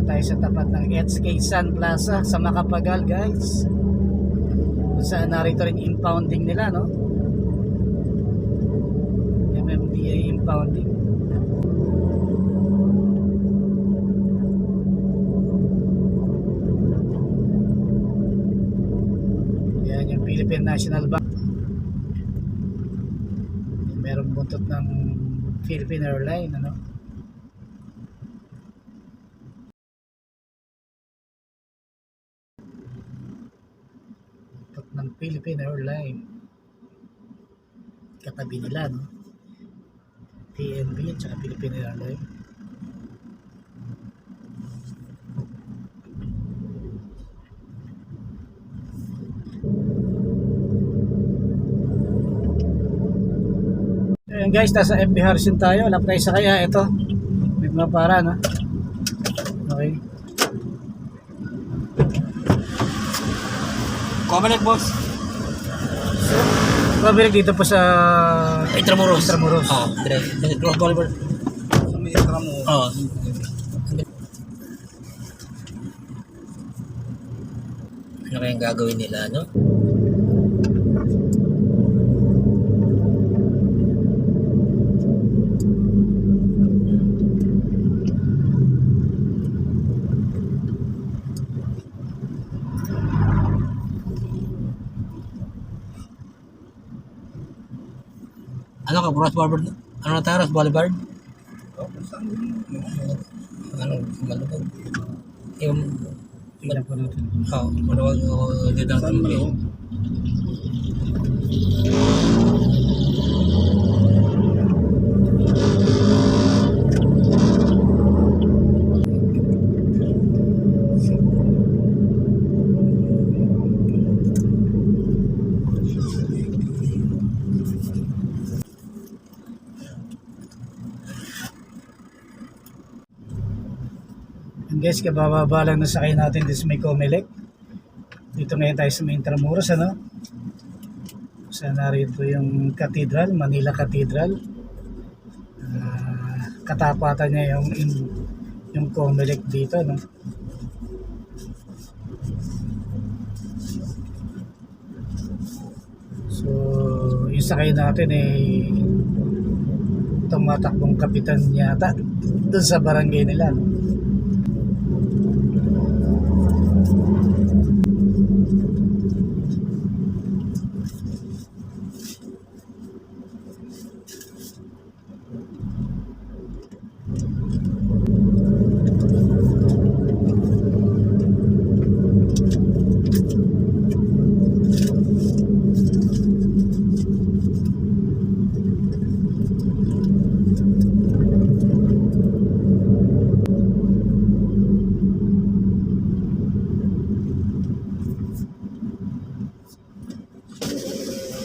A: Tayo sa tapat ng HK Sun Plaza sa Macapagal guys, kung saan narito rin impounding nila, no? MMDA impounding. Yan yung Philippine National Bank. Merong buntot ng Philippine Airlines, ano? Buntot ng Philippine Airlines. Katabi nila, no? PNB at saka Philippine Airlines. Ayan guys, nasa FB Harrison tayo. Wala pa tayo sa kaya. Ito, may mga para, no? Okay.
F: Comment boss.
A: Pabalik dito po sa
F: Intramuros.
A: Intramuros.
F: Oo, dire. Cross Boulevard.
B: Sa may extra mo.
F: Oo. Ano kayang gagawin nila, no? Ano ka, Cross Boulevard? Ano na tayo, Cross Boulevard?
B: Oh, saan yun?
F: Ano, malubog. Yung,
A: Tingnan po natin.
F: maluwag dito
B: Saan
F: natin.
B: yun?
A: And guys, kabababa lang na sakay natin dito sa may Comelec. Dito ngayon tayo sa may Intramuros, ano? Sa narito yung Cathedral, Manila Cathedral. Katapatan niya yung Comelec dito, no? So, yung sakay natin tumatakbong kapitan yata doon sa barangay nila, no?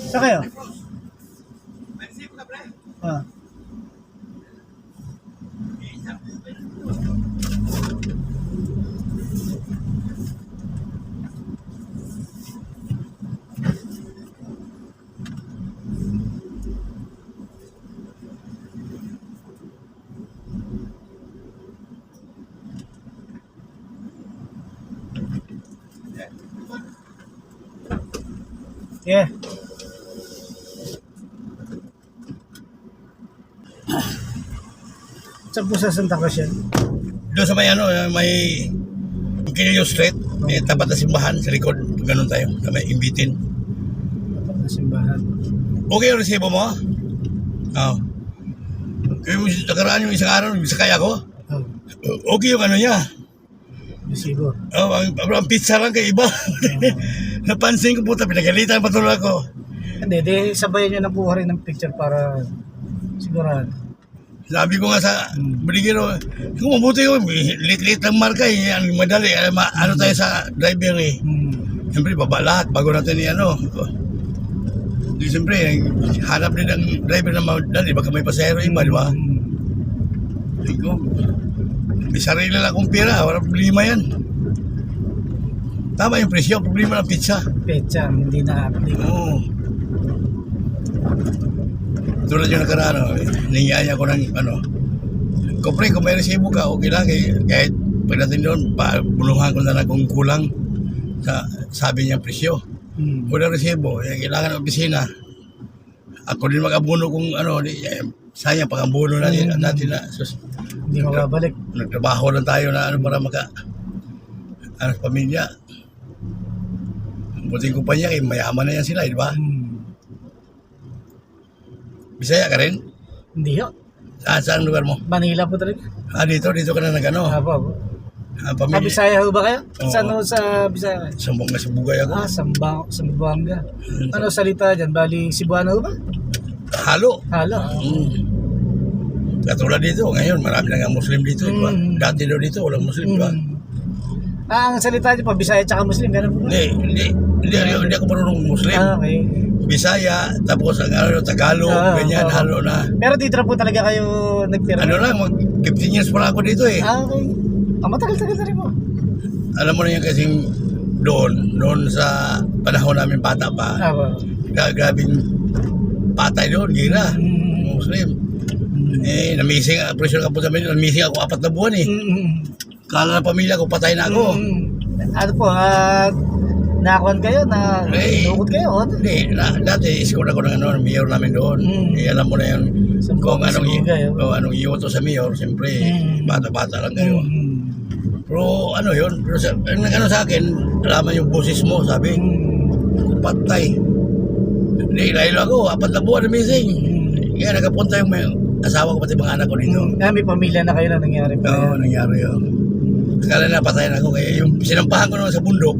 A: Saan kayo? Ah. Yeah. Saan po sa Santa Cruz yan?
B: Doon sa may ano, may Quilio Street, may tapat na simbahan sa likod. Ganun tayo, na may imbitin.
A: Tapat na simbahan.
B: Okay yung resibo mo? Oo. Yung nakaraan yung isang araw, sakay ako.
A: Oh,
B: Okay yung ano niya.
A: resibo.
B: Oh, ang pizza lang kay iba. Napansin ko puta, pinagalitan pa tuloy ako.
A: Hindi, di sabayan nyo na po rin ng picture para sigurado.
B: Sabi ko nga sa Brigero, kung mabuti ko, lit-lit ang marka eh, ang madali, ano tayo sa driver eh. Siyempre, baba lahat, bago natin ano. Di siyempre, hanap din ang driver na madali, baka may pasahero iba, di ba? Sabi ko, may sarili lang akong pera, walang problema yan. Tama yung presyo, problema ng pizza.
A: Pecha, hindi na apply.
B: Oo. Tulad yung nakaraan, niyaya ko ng ano, kupre, kung may resibo ka, okay lang. Kahit pagdating doon, bulungan ko na lang kung kulang sa sabi niya presyo. Kung na resibo, kailangan ng opisina. Ako din mag-abuno kung ano, Sayang pag ang bulo natin, natin na. Sus,
A: Hindi mababalik.
B: nagtrabaho lang tayo na ano para ano sa pamilya. Buting kumpanya, mayaman na yan sila, di ba? Bisaya ka rin?
A: Hindi ho.
B: Saan lugar mo?
A: Manila po talaga.
B: Dito ka na nagano.
A: Apo. Sa
B: Pamilya.
A: Bisaya ho ba kayo?
B: Oo.
A: Saan ho sa Bisaya kayo?
B: Sambong na sa bugay ako.
A: Sambuanga. Ano salita dyan? Bali, Cebuano ho ba?
B: Halo.
A: Halo.
B: Katulad dito, ngayon marami na nga Muslim dito, di ba?
A: Mm.
B: Dati daw dito, walang Muslim, di ba?
A: Ang salita dyan po, Bisaya tsaka Muslim, ganun po ba?
B: Hindi ako marunong Muslim.
A: Okay.
B: Bisaya, tapos ang Tagalog, ganyan, halo na.
A: Pero dito na po talaga kayo nagtira?
B: Ano lang, 15 years pa lang ako dito eh.
A: Okay. Matagal-tagal na rin po.
B: Alam mo na yan kasing doon sa panahon namin bata pa,
A: Apo.
B: grabing patay doon, gira, Muslim. Namising, pressure ka po sa amin, namising ako 4 na buwan eh. Kala ng pamilya ko, patay na ako.
A: Ano po, nakakuan kayo, nukod kayo? Ano?
B: Hindi, dati iskor ako ng mayor namin doon. Alam mo na yun, kung anong iyoto sa mayor, siyempre, bata-bata lang kayo. Pero ano yun, sa akin, alaman yung boses mo, sabi, patay. Hindi, dahil ako, 4 na buwan na missing. Kaya nagkapunta yung asawa ko pati mga anak ko dito.
A: May pamilya na kayo na nangyari pa.
B: Oo, nangyari yun. Akala na patayan ako, kaya yung sinampahan ko naman sa bundok,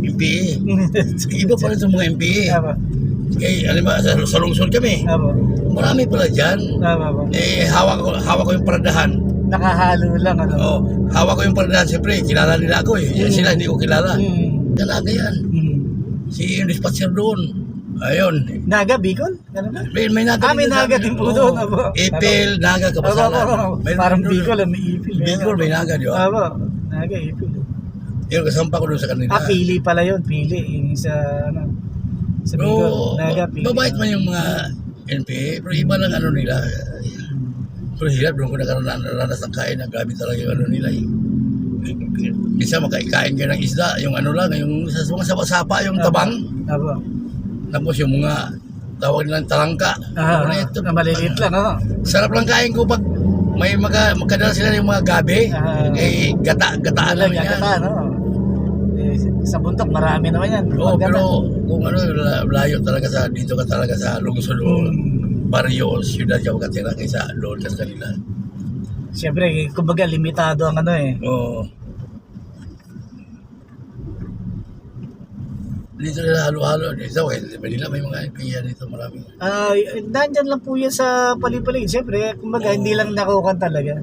B: MPA. Iba pa rin sa mga MPA.
A: Apo.
B: Kaya, alam ba, sa lungsod kami,
A: Apo.
B: marami pala dyan.
A: Apo.
B: Hawak ko yung paradahan.
A: Nakahalo lang, ano?
B: Oo, hawak ko yung paradahan. Siyempre, kilala nila ako eh. Sila hindi ko kilala. Talaga yan. Si yung dispatcher doon. Ayun.
A: Naga, Bicol? Ganun ba?
B: May naga.
A: May naga din po doon. Apo.
B: Ipil, naga, kapasalan.
A: Parang Bicol, may ipil.
B: Bicol, may naga, di ba?
A: Apo. Naga, ipil.
B: Yung kasampa ko doon sa kanila.
A: Pili pala yun. Pili. Yung sa, sa Bicol. Naga, pili.
B: Mabait man yung mga NPA, pero iba lang ano nila. Pero hirap, doon ko nakaranas ng kain na grabe talaga yung ano nila. Isa makaikain kayo ng isda, yung ano lang, yung sa mga sapa-sapa, yung tabang.
A: Apo.
B: Tapos yung mga tawag nilang talangka. Ano ito?
A: Na maliliit lang, ano?
B: Sarap lang kain ko pag may magkadala sila yung mga gabi. Gataan lang yan.
A: Gata, no? Sa bundok, marami naman yan.
B: Oo, pero kung ano, layo talaga sa, dito ka talaga sa lungsod o barrio o siyudad ka makatira kaysa doon ka sa kanila.
A: Siyempre, kumbaga, limitado ang ano eh.
B: Oo. Dito nila halo-halo. Dito, Manila may mga IPA dito marami.
A: Nandyan lang po yan sa paligid. Siyempre, kumbaga, hindi lang nakukan talaga.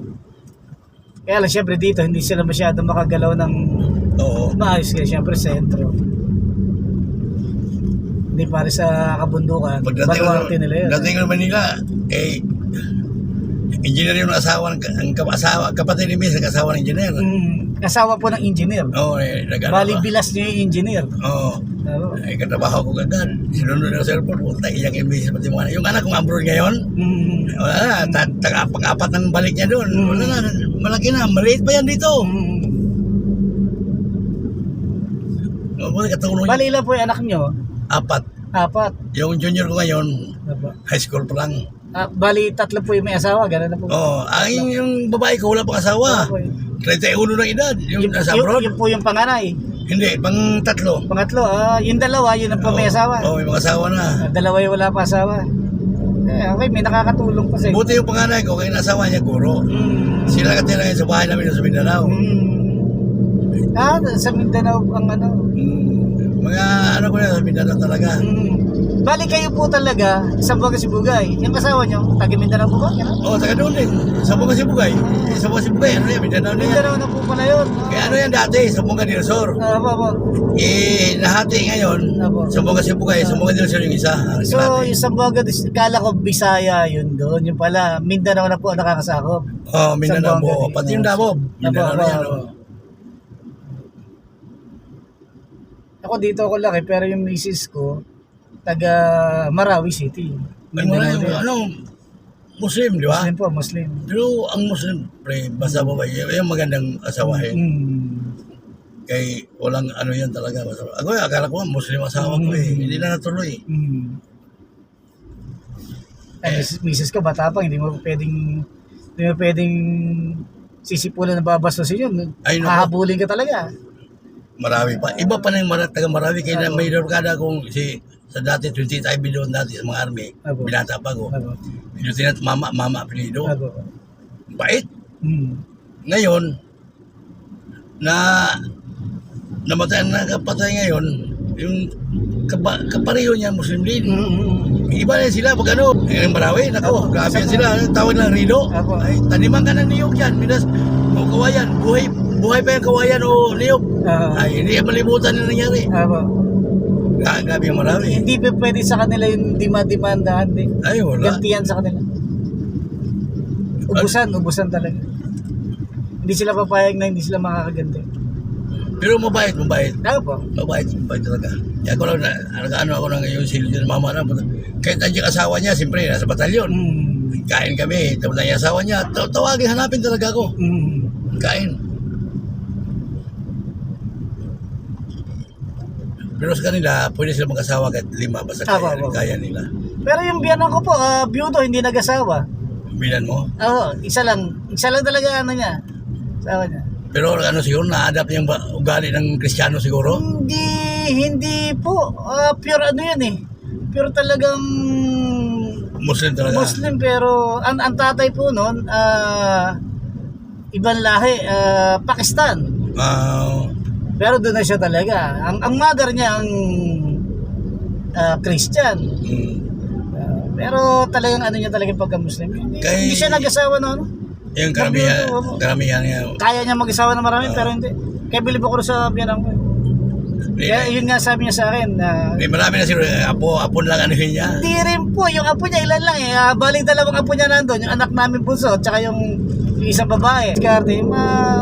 A: Kaya lang, siyempre dito, hindi sila masyado makagalaw ng maayos. Kaya siyempre, sentro. Hindi pare sa kabundukan. Baluarte nila yun.
B: Dating ng Manila, engineer yung asawa, kapatid ni Miss, ang asawa ng engineer.
A: Asawa po ng engineer.
B: Oo,
A: Bali, bilas niyo yung engineer.
B: Oo. Katrabaho ko agad. Sinunod ako sa airport. Punta, iyak yung business pati mga anak. Yung anak kong abroad ngayon, wala na. Pang-apat ng balik niya doon. Wala na. Malaki na. Maliit pa yan dito.
A: Bali, ilan po yung anak niyo?
B: 4. Yung junior ko ngayon, high school pa lang.
A: Bali, 3 po yung may asawa. Gano'n na po.
B: Oo. Yung babae ko, wala pang asawa. 31 ng edad. Yung nasa abroad.
A: Yun po yung panganay.
B: Hindi, pang-3.
A: Pangatlo, yung dalawa, yun ang po may asawa.
B: Oo, may mga asawa na.
A: Dalawa yung wala pa asawa. Okay, may nakakatulong pa siya.
B: Buti yung panganay ko, kaya nasawa niya guro. Sila katira ngayon sa bahay namin sa Mindanao.
A: Sa Mindanao ang ano.
B: Mga ano ko na, sa Mindanao talaga.
A: Bali kayo po talaga, Sambuanga Sibugay. Yung asawa nyo, taga Mindanao po ba?
B: Oo, taga doon din. Sambuanga Sibugay. Sambuanga Sibugay, ano yan, Mindanao na yan.
A: Mindanao na po pala yun.
B: Kaya ano yan dati, Sambuanga del Sur.
A: Apo.
B: Nahati ngayon, Sambuanga Sibugay, Sambuanga del Sur yung isa.
A: So, yung Sambuanga, kala ko Bisaya yun doon. Yung pala, Mindanao na po ang nakakasakop.
B: Oo, Mindanao po. Pati yung Davao. Mindanao na yan.
A: Ako dito ako laki, pero yung misis ko, taga Marawi City.
B: Ano, Muslim, di ba?
A: Muslim po, Muslim.
B: Pero ang Muslim, pre, basta babae, yung magandang asawahin. Kay walang ano yan talaga. Ako, akala ko Muslim asawa ko eh. Hindi na natuloy.
A: Ay, misis ko, batapang, hindi mo pwedeng sisipulan na babastusin yun.
B: Ay, naku.
A: Hahabulin ka talaga.
B: Marami pa. Iba pa na yung taga Marami. Kaya may barkada kong sa dati 25 billion dati sa mga army.
A: Apo.
B: Binata pa ko.
A: Ako.
B: Lieutenant Mama apelido.
A: Ako.
B: Bait.
A: Hmm.
B: Ngayon, namatay na kapatay ngayon, yung kapareho niya Muslim din. Iba na sila pag ano, yung Marawi, nako, grabe yan sila, tawag ng Rido.
A: Apo.
B: Ay, taniman ka ng niyog yan, minas, o kawayan, buhay pa yung kawayan o niyog. Ay, hindi malimutan na nangyari.
A: Ako.
B: Grabe yung Marawi.
A: Hindi pa pwede sa kanila yung demandahan din.
B: Ay, wala.
A: Gantihan sa kanila. Ubusan talaga. Hindi sila papayag na hindi sila makakaganti.
B: Pero mabait.
A: Ako po.
B: Mabait talaga. Kaya ako lang, nag-ano ako ng yung silo din mama na. Kahit nandiyan asawa niya, siyempre, nasa batalyon. Kain kami, tapos na yung asawa niya, tawagin, hanapin talaga ako. Kain. Pero sa kanila, pwede sila mag-asawa kahit 5, basta kaya nila.
A: Pero yung biyanan ko po, byudo, hindi nag-asawa.
B: Bilan mo.
A: Oo, isa lang talaga ano niya. Asawa niya.
B: Pero ano siguro, na-adapt yung ugali ng Kristiyano siguro?
A: Hindi po. Pure ano yan eh. Pure talagang
B: Muslim talaga.
A: Muslim, pero ang tatay po noon, ibang lahi, Pakistan. Pero doon na siya talaga. Ang mother niya ang Christian. Pero talagang ano niya talaga pagka-Muslim. Hindi siya nag-asawa na ano.
B: Yung karamihan niya.
A: Kaya niya mag-asawa na marami pero hindi. Kaya bilib ako sa biyanan ko. Kaya yun nga sabi niya sa akin.
B: Marami na siguro. Apo lang ano niya.
A: Hindi rin po. Yung apo niya ilan lang eh. Baling dalawang apo niya nandun. Yung anak namin bunso. Tsaka yung isang babae. Diskarte.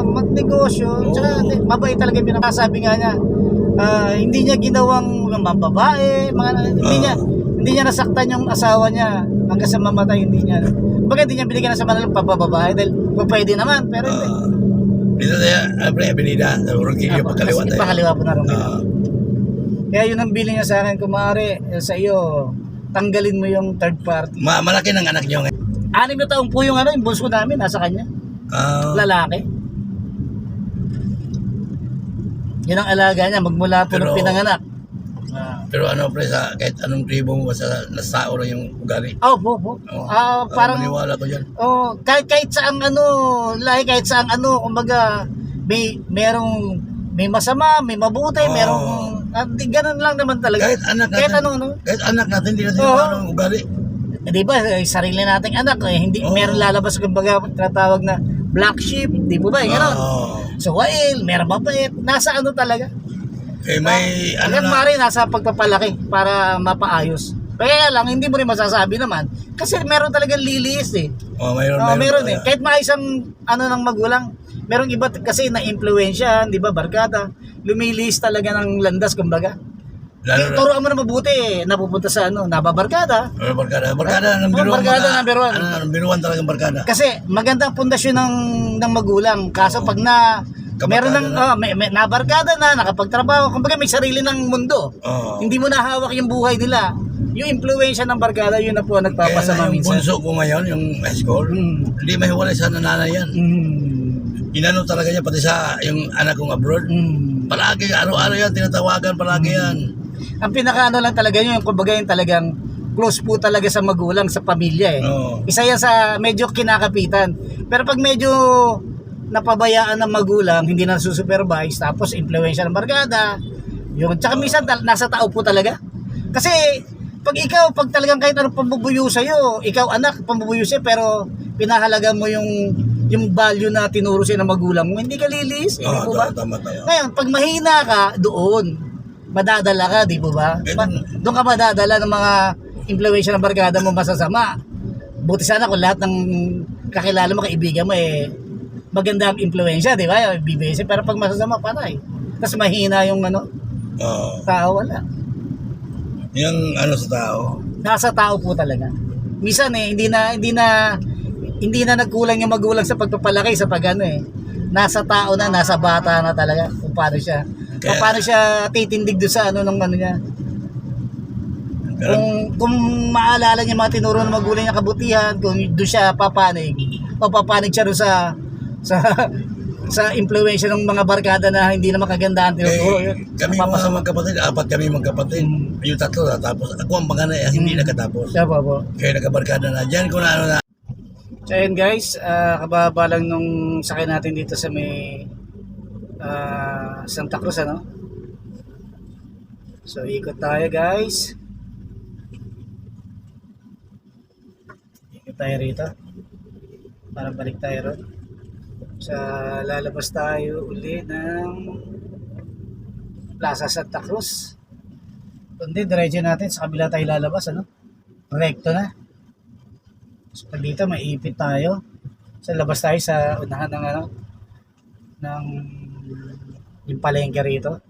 A: Magnegosyo. Tsaka mabait talaga yung pinakasabi nga niya. Hindi niya ginawang mga babae. Hindi niya nasaktan yung asawa niya. Hanggang sa mamatay hindi niya. Bakit hindi niya binigyan ng sama ng pabababae? Dahil pwede naman. Pero hindi.
B: Dito tayo, Avenida, Ronquillo, pagkaliwa tayo.
A: Pagkaliwa po na Ronquillo. Kaya yun ang bilin niya sa akin, kung maaari, sa iyo, tanggalin mo yung third party.
B: Malaki ng anak niyo ngayon.
A: 6 na taong po yung bunso namin, nasa kanya. Lalaki. Yun ang alaga niya, magmula po nung pinanganak.
B: Pero ano pre, kahit anong tribo mo, basta nasao lang yung ugali.
A: Po. Parang
B: maniwala ko dyan.
A: Kahit saang kahit saang kumbaga may masama, may mabuti, merong ganun lang naman talaga.
B: Kahit anak natin. Kahit anak natin, hindi natin yung ugali.
A: Di ba, sarili nating anak, hindi meron lalabas kumbaga tinatawag na black sheep, di ba gano'n? So, meron mabait, nasa talaga.
B: May
A: nasa pagpapalaki para mapaayos. Kaya lang, hindi mo rin masasabi naman. Kasi meron talagang liliis eh. Meron eh. Kahit maisang ng magulang, merong iba kasi na-influensya, di ba, barkada. Lumiliis talaga ng landas, kumbaga. Turuan mo na mabuti eh. Napupunta sa nababarkada.
B: Barkada number 1. Number 1 talagang barkada.
A: Kasi magandang pundasyon ng magulang. Kaso pag meron nabarkada na, nakapagtrabaho, kumbaga may sarili ng mundo. Hindi mo nahawak yung buhay nila. Yung influensya ng barkada, yun na po ang nagpapasama minsan.
B: Yung bunso ko ngayon, yung high school, hindi mahiwalay sa nanay yan. Inano talaga niya, pati sa yung anak kong abroad. Palagi, araw-araw yan, tinatawagan palagi yan.
A: Ang pinakaano lang talaga yun, kumbaga yung talagang close po talaga sa magulang, sa pamilya eh. Isa yan sa medyo kinakapitan. Pero pag medyo napabayaan ng magulang, hindi na supervise, tapos influensya ng barkada, yun. Tsaka minsan nasa tao po talaga. Kasi pag talagang kahit anong pambubuyo sa'yo, ikaw anak, pambubuyo sa'yo, pero pinahalaga mo yung value na tinuro sa'yo ng magulang mo, hindi ka lilis. Di po ba?
B: Tama.
A: Ngayon, pag mahina ka, doon, madadala ka, di po ba? Doon ka madadala ng mga influensya ng barkada mo masasama. Buti sana kung lahat ng kakilala mo, kaibigan mo, maganda ang influensya, di ba? BBC, pero pag masasama, patay. Tapos mahina yung tao, wala.
B: Yung sa tao.
A: Nasa tao po talaga. Minsan hindi na nagkulang yung magulang sa pagpapalaki sa nasa tao na, nasa bata na talaga kung paano siya titindig doon sa niya. Kung maalala niya mga tinuro ng magulang niya kabutihan, kung doon siya papanig, o papanig siya doon sa sa impluwensya ng mga barkada na hindi naman kagandahan tinuturo yun.
B: Kami mga magkapatid, 4 kami magkapatid. Yung 3 natapos. Ako ang mga na hindi nakatapos.
A: Siya po.
B: Kaya nagkabarkada na. Diyan ko na ano na.
A: So ayun guys, kababa lang nung sakay natin dito sa may Santa Cruz, ano? So ikot tayo guys. Ikot tayo rito. Para balik tayo ron. Sa lalabas tayo uli ng Plaza Santa Cruz. Kundi diretso natin sa kabila tayo lalabas, ano? Recto na. So pag dito maipit tayo. Sa labas tayo sa unahan ng ano ng yung palengke rito.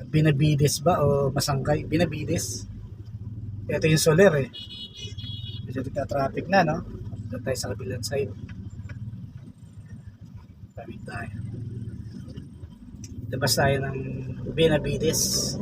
A: Binabides ba o Masangkay? Binabides. Ito yung Soler eh. Medyo nagka-traffic na, no? Doon tayo sa kabilang side. Tawid tayo. Labas tayo ng Benavides.